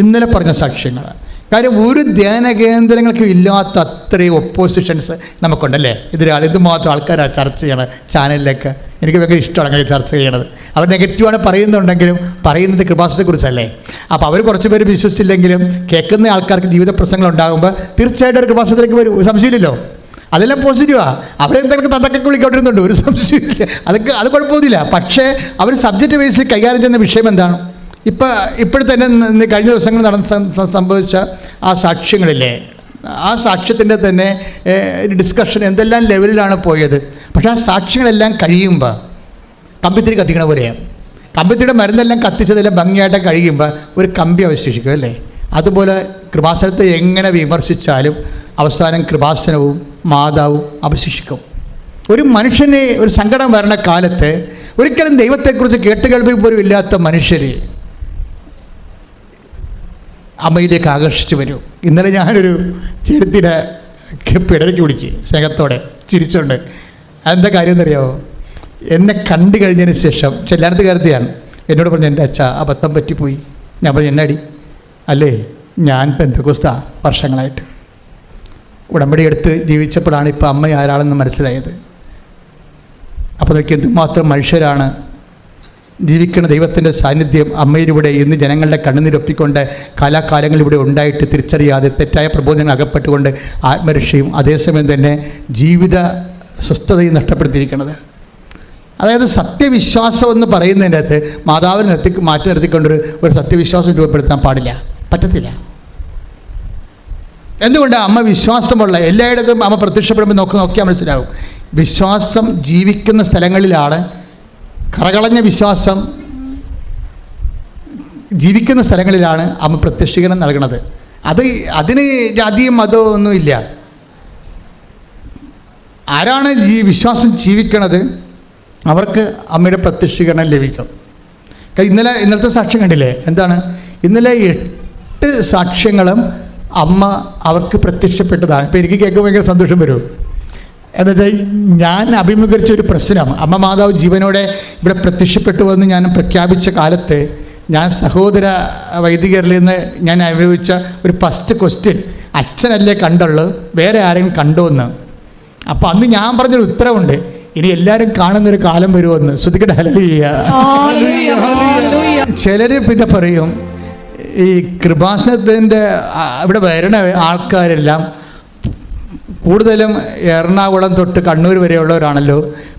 ഇന്നലെ പറഞ്ഞ സാക്ഷ്യങ്ങൾ, കാര്യം ഒരു ധ്യാന കേന്ദ്രങ്ങൾക്ക് ഇല്ലാത്ത അത്രയും ഒപ്പോസിഷൻസ് നമുക്കുണ്ടല്ലേ. ഇത് മാത്രം ആൾക്കാരാണ് ചർച്ച ചെയ്യണത് ചാനലിലേക്ക്. എനിക്ക് ഭയങ്കര ഇഷ്ടമാണ് അങ്ങനെ ചർച്ച ചെയ്യണത്. അവർ നെഗറ്റീവാണ് പറയുന്നുണ്ടെങ്കിലും പറയുന്നത് കൃപാസനത്തെക്കുറിച്ചല്ലേ. അപ്പോൾ അവർ കുറച്ച് പേര് വിശ്വസിച്ചില്ലെങ്കിലും കേൾക്കുന്ന ആൾക്കാർക്ക് ജീവിത പ്രശ്നങ്ങൾ ഉണ്ടാകുമ്പോൾ തീർച്ചയായിട്ടും ഒരു കൃപാസനത്തിലേക്ക് വരും, ഒരു സംശയമില്ലല്ലോ. അതെല്ലാം പോസിറ്റീവാണ്. അവരെന്തെങ്കിലും തന്തക്കൊക്കെ വിളിക്കൊണ്ടിരുന്നുണ്ട്, ഒരു സംശയമില്ല, അത് കുഴപ്പമൊന്നുമില്ല. പക്ഷേ അവർ സബ്ജക്റ്റ് ബേസിൽ കൈകാര്യം ചെയ്യുന്ന വിഷയം എന്താണ്? ഇപ്പോഴത്തന്നെ കഴിഞ്ഞ ദിവസങ്ങൾ സംഭവിച്ച ആ സാക്ഷ്യങ്ങളില്ലേ, ആ സാക്ഷ്യത്തിൻ്റെ തന്നെ ഡിസ്കഷൻ എന്തെല്ലാം ലെവലിലാണ് പോയത്. പക്ഷേ ആ സാക്ഷ്യങ്ങളെല്ലാം കഴിയുമ്പോൾ കമ്പിത്തിരി കത്തിക്കണ പോലെയാണ്. കമ്പിത്തിരിയുടെ മരുന്നെല്ലാം കത്തിച്ചതെല്ലാം ഭംഗിയായിട്ട് കഴിയുമ്പോൾ ഒരു കമ്പി അവശേഷിക്കും അല്ലേ. അതുപോലെ കൃപാസനത്തെ എങ്ങനെ വിമർശിച്ചാലും അവസാനം കൃപാസനവും മാതാവും അവശേഷിക്കും. ഒരു മനുഷ്യനെ ഒരു സങ്കടം വരണ കാലത്ത് ഒരിക്കലും ദൈവത്തെക്കുറിച്ച് കേട്ടുകേൾവി പോലും ഇല്ലാത്ത മനുഷ്യർ അമ്മയിലേക്ക് ആകർഷിച്ചു വരും. ഇന്നലെ ഞാനൊരു ചെരുത്തിനെ പിടരയ്ക്ക് പിടിച്ച് സ്നേഹത്തോടെ ചിരിച്ചുകൊണ്ട്. അതെന്താ കാര്യം എന്നറിയാമോ? എന്നെ കണ്ടു കഴിഞ്ഞതിന് ശേഷം ചെല്ലാനത്ത് കരുതിയാണ് എന്നോട് പറഞ്ഞു, എൻ്റെ അച്ഛ അബദ്ധം പറ്റിപ്പോയി. ഞാൻ പറഞ്ഞു, എന്നാടി? അല്ലേ, ഞാൻ പെന്തക്കോസ്ത വർഷങ്ങളായിട്ട് ഉടമ്പടി എടുത്ത് ജീവിച്ചപ്പോഴാണ് ഇപ്പോൾ അമ്മ ആരാളെന്ന് മനസ്സിലായത്. അപ്പോൾ അതൊക്കെ എന്തുമാത്രം മനുഷ്യരാണ്. ജീവിക്കുന്ന ദൈവത്തിൻ്റെ സാന്നിധ്യം അമ്മയിലൂടെ ഇന്ന് ജനങ്ങളുടെ കണ്ണുനീരൊപ്പിക്കൊണ്ട് കാലാകാലങ്ങളിലൂടെ ഉണ്ടായിട്ട് തിരിച്ചറിയാതെ തെറ്റായ പ്രബോധനങ്ങൾ അകപ്പെട്ടുകൊണ്ട് ആത്മരക്ഷയും അതേസമയം തന്നെ ജീവിത സ്വസ്ഥതയും നഷ്ടപ്പെടുത്തിയിരിക്കുന്നത്. അതായത് സത്യവിശ്വാസം എന്ന് പറയുന്നതിൻ്റെ അകത്ത് മാതാവിനെ മാറ്റി നിർത്തിക്കൊണ്ടൊരു സത്യവിശ്വാസം രൂപപ്പെടുത്താൻ പാടില്ല, പറ്റത്തില്ല. എന്തുകൊണ്ട്? അമ്മ വിശ്വാസമുള്ള എല്ലായിടത്തും അമ്മ പ്രത്യക്ഷപ്പെടുമ്പോൾ നോക്കിയാൽ മനസ്സിലാവും. വിശ്വാസം ജീവിക്കുന്ന സ്ഥലങ്ങളിലാണ്, കറകളഞ്ഞ വിശ്വാസം ജീവിക്കുന്ന സ്ഥലങ്ങളിലാണ് അമ്മ പ്രത്യക്ഷീകരണം നൽകുന്നത്. അതിന് ജാതിയും മതവും ഒന്നുമില്ല. ആരാണ് വിശ്വാസം ജീവിക്കണത് അവർക്ക് അമ്മയുടെ പ്രത്യക്ഷീകരണം ലഭിക്കും. ഇന്നലത്തെ സാക്ഷ്യം കണ്ടില്ലേ? എന്താണ്? ഇന്നലെ 8 സാക്ഷ്യങ്ങളും അമ്മ അവർക്ക് പ്രത്യക്ഷപ്പെട്ടതാണ്. ഇപ്പോൾ എനിക്ക് കേൾക്കുമ്പോൾ ഭയങ്കര സന്തോഷം വരും. എന്നുവെച്ചാൽ ഞാൻ അഭിമുഖീകരിച്ച ഒരു പ്രശ്നം, അമ്മ മാതാവ് ജീവനോടെ ഇവിടെ പ്രത്യക്ഷപ്പെട്ടു എന്ന് ഞാൻ പ്രഖ്യാപിച്ച കാലത്ത് ഞാൻ സഹോദര വൈദികരിൽ നിന്ന് ഞാൻ അനുഭവിച്ച ഒരു ഫസ്റ്റ് ക്വസ്റ്റ്യൻ, അച്ഛനല്ലേ കണ്ടുള്ളൂ, വേറെ ആരെങ്കിലും കണ്ടോ എന്ന്. അപ്പോൾ അന്ന് ഞാൻ പറഞ്ഞൊരു ഉത്തരവുണ്ട്, ഇനി എല്ലാവരും കാണുന്നൊരു കാലം വരുമെന്ന്. ശ്രദ്ധിക്കട്ടെ, ഹല്ലേലൂയ. ചിലർ പിന്നെ പറയും ഈ കൃപാസനത്തിൻ്റെ ഇവിടെ വരണ ആൾക്കാരെല്ലാം കൂടുതലും എറണാകുളം തൊട്ട് കണ്ണൂർ വരെയുള്ളവരാണല്ലോ,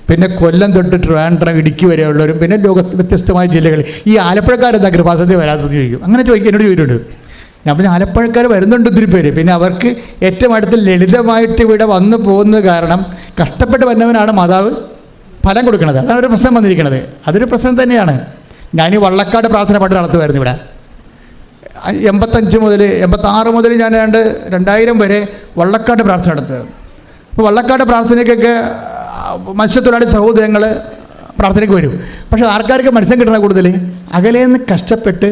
പിന്നെ കൊല്ലം തൊട്ട് ട്രിവാൻഡ്രം ഇടുക്കി വരെയുള്ളവരും, പിന്നെ ലോകത്ത് വ്യത്യസ്തമായ ജില്ലകളിൽ ഈ ആലപ്പുഴക്കാരെന്താ കൃപാസനത്തിൽ വരാത്തത് ചോദിക്കും. അങ്ങനെ എന്നോട് ചോദിച്ചിട്ടുണ്ട്. ഞാൻ പിന്നെ ആലപ്പുഴക്കാർ വരുന്നുണ്ട് ഒത്തിരി പേര്. പിന്നെ അവർക്ക് ഏറ്റവും അടുത്ത് ലളിതമായിട്ട് ഇവിടെ വന്നു പോകുന്നത് കാരണം കഷ്ടപ്പെട്ട് വന്നവനാണ് മാതാവ് ഫലം കൊടുക്കുന്നത്. അതാണ് ഒരു പ്രശ്നം വന്നിരിക്കുന്നത്. അതൊരു പ്രശ്നം തന്നെയാണ്. ഞാൻ ഈ വള്ളക്കാട് പ്രാർത്ഥന പണ്ട് നടത്തുമായിരുന്നു ഇവിടെ. 85 മുതൽ 86 മുതൽ ഞാൻ 2000 വരെ വള്ളക്കാട് പ്രാർത്ഥന നടത്തുമായിരുന്നു. അപ്പോൾ വള്ളക്കാട് പ്രാർത്ഥനയ്ക്കൊക്കെ മത്സ്യത്തൊഴിലാളി സഹോദരങ്ങൾ പ്രാർത്ഥനയ്ക്ക് വരും. പക്ഷേ ആൾക്കാർക്ക് മത്സ്യം കിട്ടണ കൂടുതൽ അകലേന്ന് കഷ്ടപ്പെട്ട്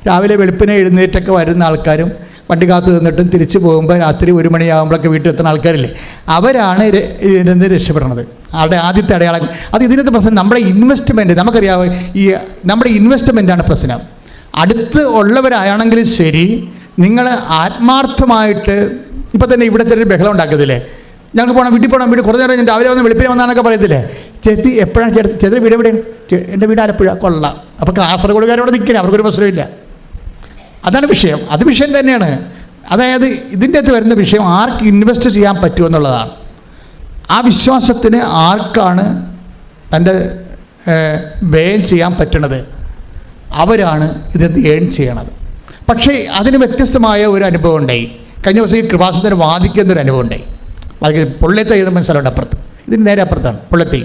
രാവിലെ വെളുപ്പിനെ എഴുന്നേറ്റൊക്കെ വരുന്ന ആൾക്കാരും വണ്ടി കാത്തു നിന്നിട്ടും തിരിച്ചു പോകുമ്പോൾ രാത്രി 1 മണിയാകുമ്പോഴൊക്കെ വീട്ടിൽ എത്തുന്ന ആൾക്കാരില്ലേ, അവരാണ് ഇതിൽ രക്ഷപ്പെടുന്നത്. അവിടെ ആദ്യത്തെ അടയാളം. അത് ഇതിനകത്ത് പ്രശ്നം നമ്മുടെ ഇൻവെസ്റ്റ്മെൻറ്റ്. നമുക്കറിയാമോ, ഈ നമ്മുടെ ഇൻവെസ്റ്റ്മെൻറ്റാണ് പ്രശ്നം. അടുത്ത് ഉള്ളവരാണെങ്കിലും ശരി, നിങ്ങൾ ആത്മാർത്ഥമായിട്ട് ഇപ്പം തന്നെ ഇവിടെ ചെറിയ ബഹളം ഉണ്ടാക്കത്തില്ലേ, ഞങ്ങൾക്ക് പോകണം, വീട്ടിൽ പോകണം, വീട്ടിൽ കുറച്ച് നേരം ഞാൻ രാവിലെ വന്ന് വെളുപ്പിനെ വന്നാന്നൊക്കെ പറയത്തില്ലേ. ചേച്ചി എപ്പോഴാണ് ചേച്ചി വീട് എവിടെയാണ്? എൻ്റെ വീട് ആലപ്പുഴ. കൊള്ളാം. അപ്പോൾ കാസർഗോഡുകാരോട് നിൽക്കില്ല, അവർക്കൊരു പ്രശ്നമില്ല. അതാണ് വിഷയം. അത് വിഷയം തന്നെയാണ്. അതായത് ഇതിൻ്റെ അകത്ത് വരുന്ന വിഷയം ആർക്ക് ഇൻവെസ്റ്റ് ചെയ്യാൻ പറ്റുമെന്നുള്ളതാണ്. ആ വിശ്വാസത്തിന് ആർക്കാണ് തൻ്റെ വ്യയം ചെയ്യാൻ പറ്റണത്, അവരാണ് ഇത് ഏൺ ചെയ്യണത്. പക്ഷേ അതിന് വ്യത്യസ്തമായ ഒരു അനുഭവം ഉണ്ടായി. കഴിഞ്ഞ ദിവസം ഈ കൃപാസനത്തിന് വാദിക്കുന്നൊരു അനുഭവം ഉണ്ടായി. പൊള്ളത്തെ എഴുതുന്ന മനസ്സിലുണ്ട് അപ്പുറത്ത്, ഇതിന് നേരെ അപ്പുറത്താണ് പൊള്ളത്തെ,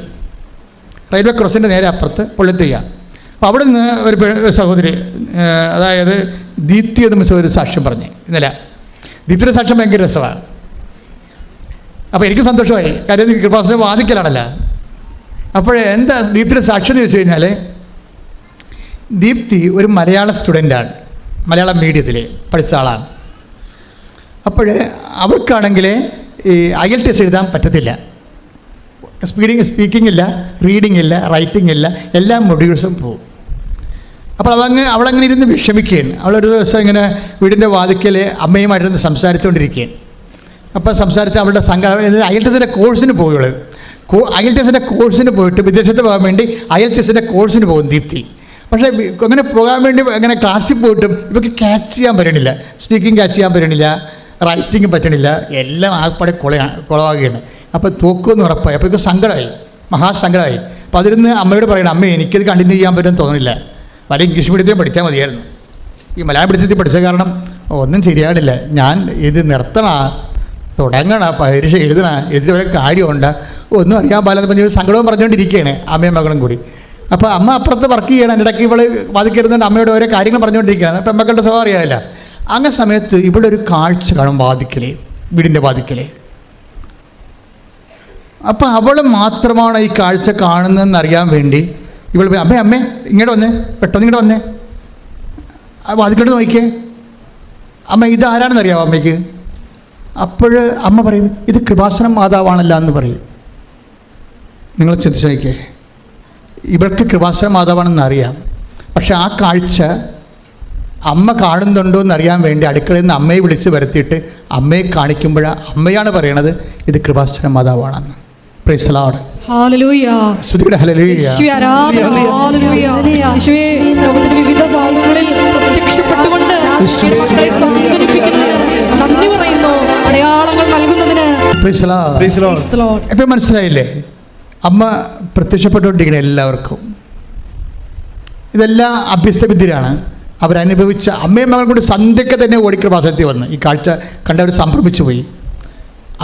റെയിൽവേ ക്രോസിൻ്റെ നേരെ അപ്പുറത്ത് പൊള്ളത്തെയ്യാണ്. അപ്പോൾ അവിടെ നിന്ന് ഒരു സഹോദരി, അതായത് ദീപ്തി എന്ന് മിസ് ഒരു സാക്ഷ്യം പറഞ്ഞ് ഇന്നലെ. ദീപ്തിയുടെ സാക്ഷ്യം ഭയങ്കര രസമാണ്. അപ്പോൾ എനിക്ക് സന്തോഷമായി, കാര്യം കൃപാസനം വാദിക്കലാണല്ലോ. അപ്പോൾ എന്താ ദീപ്തിയുടെ സാക്ഷ്യം എന്ന് ചോദിച്ചു കഴിഞ്ഞാൽ, ദീപ്തി ഒരു മലയാള സ്റ്റുഡൻ്റാണ്, മലയാളം മീഡിയത്തിൽ പഠിച്ച ആളാണ്. അപ്പോൾ അവർക്കാണെങ്കിൽ ഈ IELTS എഴുതാൻ പറ്റത്തില്ല. സ്പീക്കിംഗ് ഇല്ല, റീഡിംഗ് ഇല്ല, റൈറ്റിംഗ് ഇല്ല, എല്ലാ മൊഡ്യൂൾസും പോകും. അപ്പോൾ അവളങ്ങനെ ഇരുന്ന് വിഷമിക്കുകയാണ്. അവളൊരു ദിവസം ഇങ്ങനെ വീടിൻ്റെ വാതിക്കൽ അമ്മയുമായിട്ടിരുന്ന് സംസാരിച്ചുകൊണ്ടിരിക്കുകയാണ്. അപ്പോൾ സംസാരിച്ച് അവളുടെ IELTSൻ്റെ കോഴ്സിന് പോവുള്ളൂ. IELTSൻ്റെ കോഴ്സിന് പോയിട്ട് വിദേശത്ത് പോകാൻ വേണ്ടി IELTSൻ്റെ കോഴ്സിന് പോകും ദീപ്തി. പക്ഷേ അങ്ങനെ പോകാൻ വേണ്ടി അങ്ങനെ ക്ലാസ്സിൽ പോയിട്ടും ഇവർക്ക് ക്യാച്ച് ചെയ്യാൻ പറ്റണില്ല. സ്പീക്കിംഗ് ക്യാച്ച് ചെയ്യാൻ പറ്റണില്ല, റൈറ്റിംഗ് പറ്റണില്ല, എല്ലാം ആകപ്പാടെ കുളമാകുകയാണ്. അപ്പോൾ തോക്കുമെന്ന് ഉറപ്പായി. അപ്പോൾ ഇവർക്ക് സങ്കടമായി, മഹാസങ്കടമായി. അപ്പോൾ അതിരുന്ന് അമ്മയോട് പറയണം, അമ്മ എനിക്കിത് കണ്ടിന്യൂ ചെയ്യാൻ പറ്റുമെന്ന് തോന്നുന്നില്ല, വല്ല ഇംഗ്ലീഷ് മീഡിയത്തിൽ പഠിച്ചാൽ മതിയായിരുന്നു. ഈ മലയാളം മീഡിയത്തിൽ പഠിച്ച കാരണം ഒന്നും ശരിയാണില്ല, ഞാൻ ഇത് തുടങ്ങണ പരീക്ഷ എഴുതി വരെ കാര്യമുണ്ട്, ഒന്നും അറിയാൻ പാടില്ലെന്ന് പറഞ്ഞ സങ്കടവും പറഞ്ഞുകൊണ്ടിരിക്കുകയാണ് അമ്മയും മകളും കൂടി. അപ്പോൾ അമ്മ അപ്പുറത്ത് വർക്ക് ചെയ്യണം, എൻ്റെ ഇടയ്ക്ക് ഇവൾ വാദിക്കരുന്നുണ്ട്, അമ്മയോട് ഓരോ കാര്യങ്ങൾ പറഞ്ഞുകൊണ്ടിരിക്കുകയാണ്. അപ്പം മക്കളുടെ സ്വഭാവം അറിയാമല്ല. അങ്ങനെ സമയത്ത് ഇവിടെ ഒരു കാഴ്ച കാണും വാതിക്കലേ, വീടിൻ്റെ വാതിക്കലേ. അപ്പോൾ അവൾ മാത്രമാണ് ഈ കാഴ്ച കാണുന്നതെന്ന് അറിയാൻ വേണ്ടി ഇവൾ അമ്മേ ഇങ്ങോട്ട് വന്നേ, പെട്ടെന്ന് ഇങ്ങോട്ട് വന്നേ, ആ വാതിക്കലോട്ട് നോക്കിയേ. അമ്മ ഇതാരാണെന്നറിയാമോ അമ്മയ്ക്ക്? അപ്പോൾ അമ്മ പറയും ഇത് കൃപാസനം മാതാവാണല്ലോ എന്ന് പറയും. നിങ്ങൾ ചിന്തിച്ച് നോക്കിയേ, ഇവർക്ക് കൃപാസനം മാതാവാണെന്ന് അറിയാം, പക്ഷെ ആ കാഴ്ച അമ്മ കാണുന്നുണ്ടോ എന്നറിയാൻ വേണ്ടി അടുക്കളയിൽ നിന്ന് അമ്മയെ വിളിച്ച് വരുത്തിയിട്ട് അമ്മയെ കാണിക്കുമ്പോൾ അമ്മയാണ് പറയണത് ഇത് കൃപാസനം മാതാവാണെന്ന്. Praise the lord. ഹല്ലേലൂയ. സ്തുതിയുടെ ഹല്ലേലൂയ. യേശുവേ ആരാധന. ഹല്ലേലൂയ. യേശുവേ ലോകത്തിന്റെ വിവിധ ഭാഗങ്ങളിൽ പ്രത്യക്ഷപ്പെട്ടുകൊണ്ട് മക്കളെ സംഘടിപ്പിക്കുന്നതിന് നന്ദി പറയുന്നു, അടയാളങ്ങൾ നൽകുന്നതിന്. Price the Lord. Price the Lord. ഇപ്പം മനസ്സിലായില്ലേ? അമ്മ പ്രത്യക്ഷപ്പെട്ടുകൊണ്ടിരിക്കുന്ന എല്ലാവർക്കും ഇതെല്ലാം അഭ്യസ്തവിദ്യരാണ്. അവരനുഭവിച്ച അമ്മയും മകളും കൂടി സന്ധ്യയ്ക്ക് തന്നെ ഓടി കൃപാസനത്തിൽ വന്ന് ഈ കാഴ്ച കണ്ടവർ സംഭ്രമിച്ചു പോയി.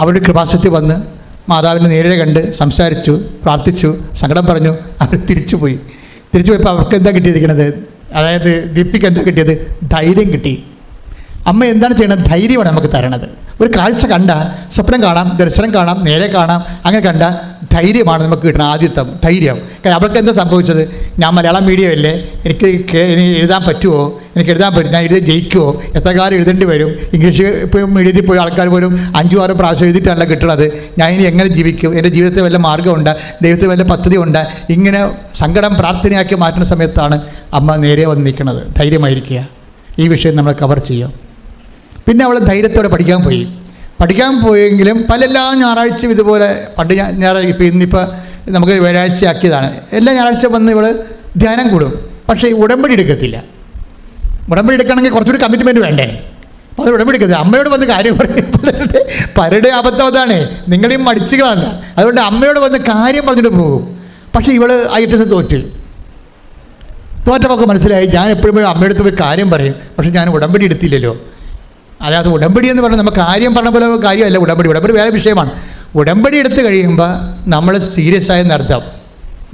അവരുടെ കൃപാസനത്തിൽ വന്ന് മാതാവിനെ നേരെ കണ്ട് സംസാരിച്ചു, പ്രാർത്ഥിച്ചു, സങ്കടം പറഞ്ഞു. അവർ തിരിച്ചു പോയപ്പോൾ അവർക്ക് എന്താ കിട്ടിയിരിക്കുന്നത്? അതായത് ദീപ്തിക്ക് എന്താ കിട്ടിയത്? ധൈര്യം കിട്ടി. അമ്മ എന്താണ് ചെയ്യണത്? ധൈര്യമാണ് നമുക്ക് തരണത്. ഒരു കാഴ്ച കണ്ട, സ്വപ്നം കാണാം, ദർശനം കാണാം, നേരെ കാണാം, അങ്ങനെ കണ്ട ധൈര്യമാണ് നമുക്ക് കിട്ടുന്നത്. ആദ്യത്തെ ധൈര്യം. കാരണം അവർക്ക് എന്താ സംഭവിച്ചത്? ഞാൻ മലയാളം മീഡിയം അല്ലേ, എനിക്ക് എഴുതാൻ പറ്റുമോ, എനിക്ക് എഴുതാൻ പറ്റും, ഞാൻ എഴുതി ജയിക്കുമോ, എത്ര കാലം എഴുതേണ്ടി വരും, ഇംഗ്ലീഷ് ഇപ്പം എഴുതി പോയി ആൾക്കാർ പോലും 5-6 പ്രാവശ്യം എഴുതിയിട്ടല്ല കിട്ടുന്നത്, ഞാൻ ഇനി എങ്ങനെ ജീവിക്കും, എൻ്റെ ജീവിതത്തിൽ വല്ല മാർഗ്ഗമുണ്ട്, ദൈവത്തിൽ വല്ല പദ്ധതി ഉണ്ട്, ഇങ്ങനെ സങ്കടം പ്രാർത്ഥനയാക്കി മാറ്റുന്ന സമയത്താണ് അമ്മ നേരെ വന്ന് നിൽക്കുന്നത്. ധൈര്യമായിരിക്കുക, ഈ വിഷയം നമ്മൾ കവർ ചെയ്യും. പിന്നെ അവൾ ധൈര്യത്തോടെ പഠിക്കാൻ പോയെങ്കിലും എല്ലാ ഞായറാഴ്ചയും ഇതുപോലെ പണ്ട് ഞായറാഴ്ച ഇന്നിപ്പോൾ നമുക്ക് വ്യാഴാഴ്ച ആക്കിയതാണ്. എല്ലാ ഞായറാഴ്ച വന്ന് ഇവൾ ധ്യാനം കൂടും, പക്ഷേ ഉടമ്പടി എടുക്കത്തില്ല. ഉടമ്പടി എടുക്കണമെങ്കിൽ കുറച്ചുകൂടി കമ്മിറ്റ്മെൻറ്റ് വേണ്ടേ? അപ്പോൾ അത് ഉടമ്പടി എടുക്കത്തില്ല. അമ്മയോട് വന്ന് കാര്യം പറയും. പലരുടെ അബദ്ധം അതാണ്, നിങ്ങളെയും മടിച്ചുകളല്ല. അതുകൊണ്ട് അമ്മയോട് വന്ന് കാര്യം പറഞ്ഞിട്ട് പോകും. പക്ഷേ ഇവൾ ITS തോറ്റപ്പോൾ മനസ്സിലായി, ഞാൻ എപ്പോഴും പോയി അമ്മയുടെ അടുത്ത് പോയി കാര്യം പറയും, പക്ഷേ ഞാൻ ഉടമ്പടി എടുത്തില്ലല്ലോ. അതായത് ഉടമ്പടി എന്ന് പറഞ്ഞാൽ നമുക്ക് കാര്യം പറഞ്ഞ പോലെ കാര്യമല്ല. ഉടമ്പടി വേറെ വിഷയമാണ്. ഉടമ്പടി എടുത്ത് കഴിയുമ്പോൾ നമ്മൾ സീരിയസ് ആയെന്ന് അർത്ഥം.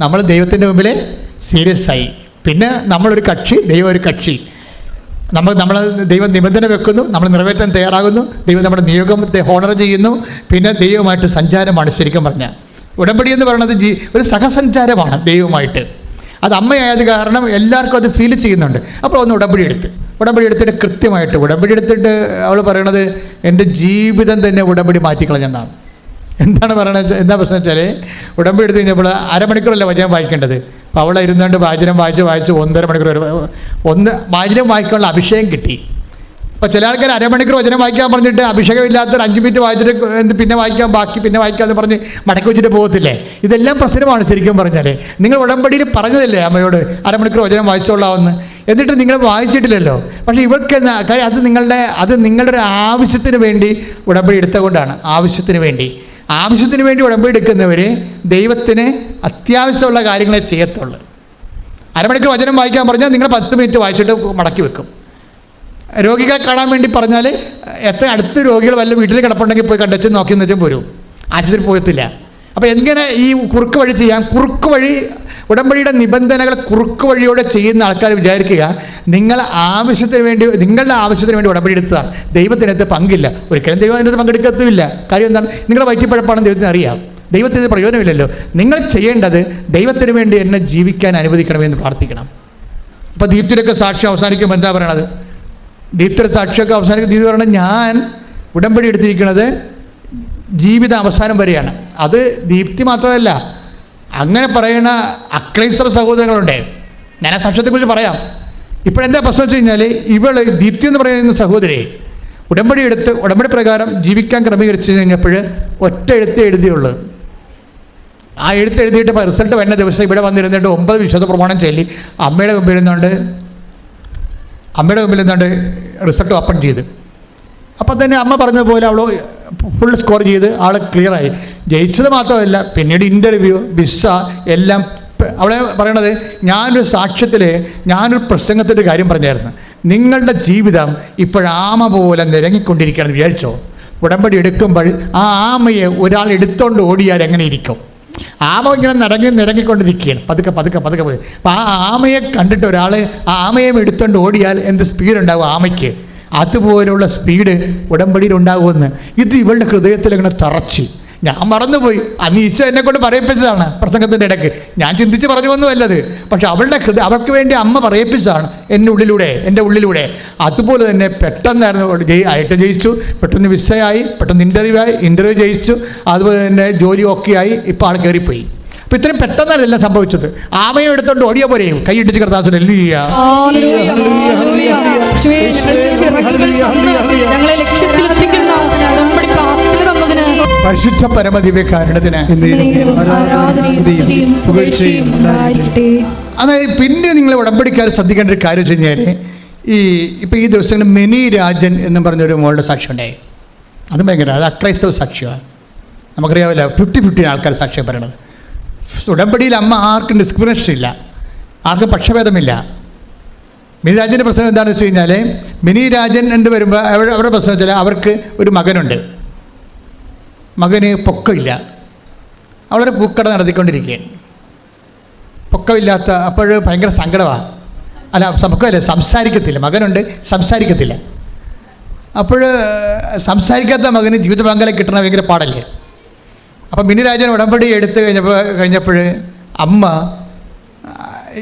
നമ്മൾ ദൈവത്തിൻ്റെ മുമ്പിൽ സീരിയസ് ആയി. പിന്നെ നമ്മളൊരു കക്ഷി, ദൈവം ഒരു കക്ഷി. നമ്മൾ ദൈവം നിബന്ധന വെക്കുന്നു, നമ്മൾ നിറവേറ്റാൻ തയ്യാറാകുന്നു, ദൈവം നമ്മുടെ നിയോഗത്തെ ഹോണർ ചെയ്യുന്നു. പിന്നെ ദൈവമായിട്ട് സഞ്ചാരമാണ് ശരിക്കും പറഞ്ഞാൽ. ഉടമ്പടി എന്ന് പറയുന്നത് ഒരു സഹസഞ്ചാരമാണ് ദൈവമായിട്ട്. അത് അമ്മയായത് കാരണം എല്ലാവർക്കും അത് ഫീൽ ചെയ്യുന്നുണ്ട്. അപ്പോൾ ഒന്ന് ഉടമ്പടി എടുത്തിട്ട് കൃത്യമായിട്ട് ഉടമ്പടി എടുത്തിട്ട് അവൾ പറയണത് എൻ്റെ ജീവിതം തന്നെ ഉടമ്പടി മാറ്റിക്കളഞ്ഞെന്നാണ്. എന്താണ് പറയണത്? എന്താ പ്രശ്നം വെച്ചാൽ ഉടമ്പടി എടുത്ത് കഴിഞ്ഞപ്പോൾ അരമണിക്കൂറല്ല വചനം വായിക്കേണ്ടത്. അപ്പോൾ അവളെ ഇരുന്നുകൊണ്ട് വാചനം വായിച്ച് 1.5 മണിക്കൂർ വാചനം വായിക്കാനുള്ള അഭിഷേകം കിട്ടി. അപ്പോൾ ചില ആൾക്കാർ അരമണിക്കൂർ വചനം വായിക്കാൻ പറഞ്ഞിട്ട് അഭിഷേകമില്ലാത്തൊരു 5 മിനിറ്റ് വായിച്ചിട്ട് പിന്നെ വായിക്കാമെന്ന് പറഞ്ഞ് മടക്കി വെച്ചിട്ട് പോകത്തില്ലേ? ഇതെല്ലാം പ്രശ്നമാണ് ശരിക്കും പറഞ്ഞാൽ. നിങ്ങൾ ഉടമ്പടിയിൽ പറഞ്ഞതല്ലേ അമ്മയോട് അരമണിക്കൂർ വചനം വായിച്ചോളാമെന്ന്, എന്നിട്ട് നിങ്ങൾ വായിച്ചിട്ടില്ലല്ലോ. പക്ഷേ ഇവർക്ക് കാര്യം അത് നിങ്ങളുടെ ഒരു ആവശ്യത്തിന് വേണ്ടി ഉടമ്പടി എടുത്തുകൊണ്ടാണ്. ആവശ്യത്തിന് വേണ്ടി ഉടമ്പടി എടുക്കുന്നവർ ദൈവത്തിന് അത്യാവശ്യമുള്ള കാര്യങ്ങളെ ചെയ്യത്തുള്ളൂ. അരമണിക്കൂർ വചനം വായിക്കാൻ പറഞ്ഞാൽ നിങ്ങൾ 10 മിനിറ്റ് വായിച്ചിട്ട് മടക്കി വെക്കും. രോഗികളെ കാണാൻ വേണ്ടി പറഞ്ഞാൽ എത്ര അടുത്ത് രോഗികൾ വല്ല വീട്ടിൽ കിടപ്പുണ്ടെങ്കിൽ പോയി കണ്ടു നോക്കിയെന്ന് വെച്ചാൽ പോരും, ആശുപത്രി പോകത്തില്ല. അപ്പോൾ എങ്ങനെ ഈ കുറുക്ക് വഴി ചെയ്യാം? കുറുക്ക് വഴി ഉടമ്പടിയുടെ നിബന്ധനകൾ കുറുക്ക് വഴിയോടെ ചെയ്യുന്ന ആൾക്കാർ വിചാരിക്കുക നിങ്ങളുടെ ആവശ്യത്തിന് വേണ്ടി ഉടമ്പടി എടുത്തതാണ്, ദൈവത്തിനകത്ത് പങ്കില്ല. ഒരിക്കലും ദൈവം അതിനകത്ത് പങ്കെടുക്കത്തുമില്ല. കാര്യം എന്താണ്? നിങ്ങളുടെ വയറ്റിപ്പഴപ്പാണെന്ന് ദൈവത്തിന് അറിയാം. ദൈവത്തിന് പ്രയോജനമില്ലല്ലോ. നിങ്ങൾ ചെയ്യേണ്ടത് ദൈവത്തിന് വേണ്ടി എന്നെ ജീവിക്കാൻ അനുവദിക്കണമെന്ന് പ്രാർത്ഥിക്കണം. അപ്പോൾ ദീപ്തിയുടെയൊക്കെ സാക്ഷ്യം അവസാനിക്കുമ്പോൾ എന്താ പറയണത്? ദീപ്തിയുടെ സാക്ഷിയൊക്കെ അവസാനിക്കും. ദീപ്തി പറയണത് ഞാൻ ഉടമ്പടി എടുത്തിരിക്കുന്നത് ജീവിത അവസാനം വരെയാണ്. അത് ദീപ്തി മാത്രമല്ല, അങ്ങനെ പറയുന്ന അക്രൈസ്തവ സഹോദരങ്ങളുണ്ട്. ഞാൻ ആ സാക്ഷ്യത്തെക്കുറിച്ച് പറയാം. ഇപ്പോഴെന്താ പ്രശ്നം വെച്ച് കഴിഞ്ഞാൽ ദീപ്തി എന്ന് പറയുന്ന സഹോദരി ഉടമ്പടി പ്രകാരം ജീവിക്കാൻ ക്രമീകരിച്ച് കഴിഞ്ഞപ്പോൾ ഒറ്റ എഴുതിയുള്ളൂ. ആ എഴുതിയിട്ട് റിസൾട്ട് വരുന്ന ദിവസം ഇവിടെ വന്നിരുന്നിട്ട് 9 വിശുദ്ധ പ്രമാണം ചൊല്ലി അമ്മയുടെ മുമ്പിൽ നിന്നുകൊണ്ട് റിസൾട്ട് ഓപ്പൺ ചെയ്ത്. അപ്പം തന്നെ അമ്മ പറഞ്ഞതുപോലെ അവൾ ഫുൾ സ്കോർ ചെയ്ത് ആൾ ക്ലിയറായി. ജയിച്ചത് മാത്രമല്ല, പിന്നീട് ഇൻ്റർവ്യൂ, വിസ എല്ലാം. അവളെ പറയണത് ഞാനൊരു പ്രസംഗത്തിൻ്റെ കാര്യം പറഞ്ഞായിരുന്നു. നിങ്ങളുടെ ജീവിതം ഇപ്പോഴാമ പോലെ നിരങ്ങിക്കൊണ്ടിരിക്കുകയാണെന്ന് വിചാരിച്ചോ? ഉടമ്പടി എടുക്കുമ്പോൾ ആ ആമയെ ഒരാൾ എടുത്തോണ്ട് ഓടിയാൽ എങ്ങനെ ഇരിക്കും? ആമ ഇങ്ങനെ നിരങ്ങിക്കൊണ്ടിരിക്കുകയാണ് പതുക്കെ. അപ്പോൾ ആ ആമയെ കണ്ടിട്ട് ഒരാൾ ആ ആമയെ എടുത്തോണ്ട് ഓടിയാൽ എന്ത് സ്പീഡ് ഉണ്ടാവും ആമയ്ക്ക്? അതുപോലുള്ള സ്പീഡ് ഉടമ്പടിയിൽ ഉണ്ടാകുമെന്ന്. ഇത് ഇവളുടെ ഹൃദയത്തിൽ അങ്ങനെ തറച്ച് ഞാൻ മറന്നുപോയി. അന്ന് ഈശോ എന്നെ കൊണ്ട് പറയിപ്പിച്ചതാണ് പ്രസംഗത്തിൻ്റെ ഇടയ്ക്ക്. ഞാൻ ചിന്തിച്ച് പറഞ്ഞൊന്നുമല്ലത്. പക്ഷെ അവളുടെ അവർക്ക് വേണ്ടി അമ്മ പറയിപ്പിച്ചതാണ് എൻ്റെ ഉള്ളിലൂടെ. അതുപോലെ തന്നെ പെട്ടെന്നായിരുന്നു ആയിട്ട് ജയിച്ചു, പെട്ടെന്ന് വിസയായി, പെട്ടെന്ന് ഇൻ്റർവ്യൂ ജയിച്ചു, അതുപോലെ തന്നെ ജോലി ഓക്കെ ആയി. ഇപ്പോൾ ആൾ കയറിപ്പോയി. അപ്പം ഇത്രയും പെട്ടെന്നാണ് ഇതെല്ലാം സംഭവിച്ചത്. ആമയെ എടുത്തോണ്ട് ഓടിയ പോലെയും കൈയിട്ടിച്ച് കർത്താവിനെ പരിശുദ്ധ പരമദിവ്യകാരുണ്യത്തിന്. അതായത് പിന്നെ നിങ്ങൾ ഉടമ്പടിക്കാർ ശ്രദ്ധിക്കേണ്ട ഒരു കാര്യം വെച്ച് കഴിഞ്ഞാൽ, ഇപ്പം ഈ ദിവസങ്ങളിൽ മിനി രാജൻ എന്നും പറഞ്ഞൊരു മോളുടെ സാക്ഷ്യം ഉണ്ടായി. അത് ഭയങ്കര, അത് അക്രൈസ്തവ സാക്ഷ്യമാണ്. നമുക്കറിയാമല്ലോ 50-50 ആൾക്കാർ സാക്ഷ്യം പറയണത്. ഉടമ്പടിയിൽ അമ്മ ആർക്കും ഡിസ്ക്രിമിനേഷൻ ഇല്ല, ആർക്കും പക്ഷഭേദമില്ല. മിനി രാജൻ്റെ പ്രശ്നം എന്താണെന്ന് വെച്ച് കഴിഞ്ഞാൽ, മിനി രാജൻ എന്ന് വരുമ്പോൾ അവരുടെ പ്രശ്നം വെച്ചാൽ അവർക്ക് ഒരു മകനുണ്ട്. മകന് പൊക്കമില്ല. അവളൊരു പൂക്കട നടത്തിക്കൊണ്ടിരിക്കുകയാണ്. പൊക്കമില്ലാത്ത, അപ്പോൾ ഭയങ്കര സങ്കടമാണ്. അല്ല, പൊക്കമില്ല, സംസാരിക്കത്തില്ല. മകനുണ്ട്, സംസാരിക്കത്തില്ല. അപ്പോൾ സംസാരിക്കാത്ത മകന് ജീവിത പങ്കാളി കിട്ടണ ഭയങ്കര പാടല്ലേ. അപ്പം മിനി രാജൻ ഉടമ്പടി എടുത്ത് കഴിഞ്ഞപ്പോൾ അമ്മ,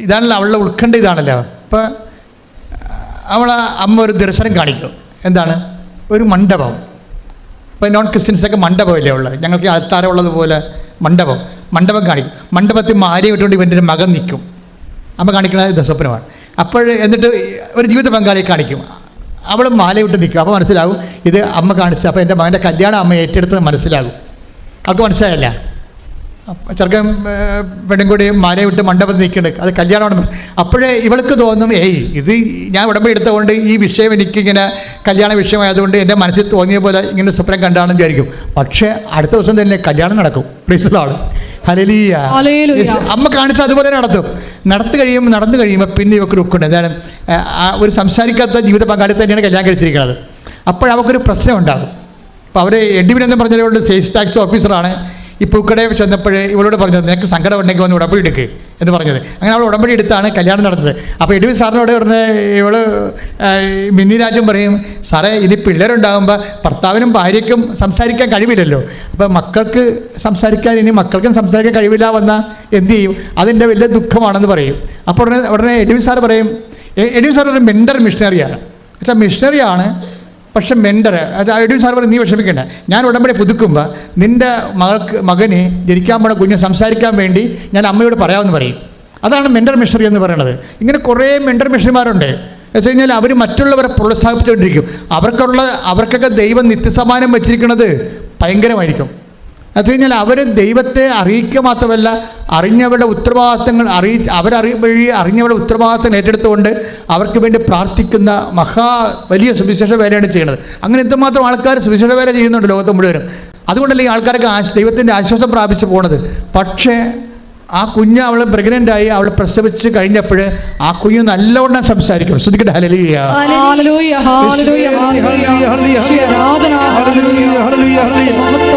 ഇതാണല്ലോ അവളുടെ ഉത്കണ്ഠ, ഇതാണല്ലോ. അപ്പോൾ അമ്മ ഒരു ദർശനം കാണിക്കും. എന്താണ്? ഒരു മണ്ഡപം. ഇപ്പോൾ നോൺ ക്രിസ്ത്യൻസൊക്കെ മണ്ഡപമല്ലേ ഉള്ളത്, ഞങ്ങൾക്ക് ആൾത്താരം ഉള്ളതുപോലെ മണ്ഡപം കാണിക്കും. മണ്ഡപത്തിൽ മാല ഇട്ടുകൊണ്ട് ഇവൻ്റെ മകൻ നിൽക്കും. അമ്മ കാണിക്കുന്നത് സ്വപ്നമാണ്. അപ്പോൾ എന്നിട്ട് ഒരു ജീവിത പങ്കാളിയെ കാണിക്കും. അവൾ മാല ഇട്ട് നിൽക്കും. അപ്പോൾ മനസ്സിലാവും ഇത് അമ്മ കാണിച്ചു. അപ്പോൾ എൻ്റെ മകൻ്റെ കല്യാണം അമ്മ ഏറ്റെടുത്തത് മനസ്സിലാകും. അവർക്ക് മനസ്സിലായല്ല. ചെറുക്കൻ പെണ്ണും കൂടി മാല വിട്ട് മണ്ഡപത്തിൽ നിൽക്കുന്നുണ്ട്, അത് കല്യാണമാണ്. അപ്പോഴേ ഇവൾക്ക് തോന്നും, ഇത് ഞാൻ ഉടമ്പടി എടുത്തുകൊണ്ട് ഈ വിഷയം എനിക്കിങ്ങനെ കല്യാണ വിഷയമായതുകൊണ്ട് എൻ്റെ മനസ്സിൽ തോന്നിയ പോലെ ഇങ്ങനെ സ്വപ്നം കണ്ടാണെന്ന് വിചാരിക്കും. പക്ഷേ അടുത്ത ദിവസം തന്നെ കല്യാണം നടക്കും. പ്രീസ്തലോർഡ്, ഹല്ലേലൂയ. അമ്മ കാണിച്ച അതുപോലെ നടന്നു കഴിയുമ്പോൾ പിന്നെ ഇവർക്ക് ലുക്കുണ്ട്. എന്താണ്? ഒരു സംസാരിക്കാത്ത ജീവിത പങ്കാളിത്തം തന്നെയാണ് കല്യാണം കഴിച്ചിരിക്കുന്നത്. അപ്പോഴവർക്കൊരു പ്രശ്നം ഉണ്ടാകും. അപ്പോൾ അവർ എഡിവിൻ എന്ന് പറഞ്ഞവരോട് സെയിൽസ് ടാക്സ് ഓഫീസറാണ്. ഈ പൂക്കടയിൽ ചെന്നപ്പോൾ ഇവളോട് പറഞ്ഞത്, നിനക്ക് സങ്കടം ഉണ്ടെങ്കിൽ വന്ന് ഉടമ്പടി എടുക്കുക എന്ന് പറഞ്ഞത്. അങ്ങനെ അവൾ ഉടമ്പടി എടുത്താണ് കല്യാണം നടന്നത്. അപ്പോൾ എഡിവിൻ സാറിനോട് പറഞ്ഞ് ഇവള് മിനി രാജൻ പറയും, സാറേ ഇനി പിള്ളേരുണ്ടാകുമ്പോൾ ഭർത്താവിനും ഭാര്യയ്ക്കും സംസാരിക്കാൻ കഴിവില്ലല്ലോ. അപ്പോൾ മക്കൾക്കും സംസാരിക്കാൻ കഴിവില്ല വന്നാൽ എന്ത് ചെയ്യും? അതെൻ്റെ വലിയ ദുഃഖമാണെന്ന് പറയും. അപ്പോൾ ഉടനെ എഡിവിൻ സാർ പറയും, എഡിവിൻ സാർ ഒരു മെൻ്റർ മിഷണറിയാണ്. വെച്ചാൽ മിഷണറിയാണ്, പക്ഷെ മെൻ്റർ. അത് എഡിവിൻ സാർ പറയും, നീ വിഷമിക്കേണ്ട, ഞാൻ ഉടമ്പടി പുതുക്കുമ്പോൾ നിൻ്റെ മകന് ജനിക്കാൻ പോണ കുഞ്ഞ് സംസാരിക്കാൻ വേണ്ടി ഞാൻ അമ്മയോട് പറയാമെന്ന് പറയും. അതാണ് മെൻ്റർ മിഷണറി എന്ന് പറയുന്നത്. ഇങ്ങനെ കുറേ മെൻ്റർ മിഷണറിമാരുണ്ട്. എന്ന് വെച്ച് കഴിഞ്ഞാൽ അവർ മറ്റുള്ളവരെ പ്രോത്സാഹിപ്പിച്ചുകൊണ്ടിരിക്കും. അവർക്കൊക്കെ ദൈവം നിത്യസമാനം വെച്ചിരിക്കുന്നത് ഭയങ്കരമായിരിക്കും. അത് കഴിഞ്ഞാൽ അവർ ദൈവത്തെ അറിയിക്കുക മാത്രമല്ല, അറിഞ്ഞവരുടെ ഉത്തരവാദിത്തങ്ങൾ അറിഞ്ഞവരുടെ ഉത്തരവാദിത്തം ഏറ്റെടുത്തുകൊണ്ട് അവർക്ക് വേണ്ടി പ്രാർത്ഥിക്കുന്ന വലിയ സുവിശേഷ വേലയാണ് ചെയ്യുന്നത്. അങ്ങനെ എന്തുമാത്രം ആൾക്കാർ സുവിശേഷ വേല ചെയ്യുന്നുണ്ട് ലോകത്ത് മുഴുവനും. അതുകൊണ്ടല്ലേ ഈ ആൾക്കാരൊക്കെ ദൈവത്തിൻ്റെ ആശ്വാസം പ്രാപിച്ച് പോണത്. പക്ഷേ ആ കുഞ്ഞ് അവൾ പ്രഗ്നൻ്റായി, അവൾ പ്രസവിച്ച് കഴിഞ്ഞപ്പോൾ ആ കുഞ്ഞ് നല്ലവണ്ണം സംസാരിക്കും. ശ്രദ്ധിക്കട്ടെ, hallelujah. Hallelujah, hallelujah, hallelujah, hallelujah, hallelujah, hallelujah, hallelujah, hallelujah,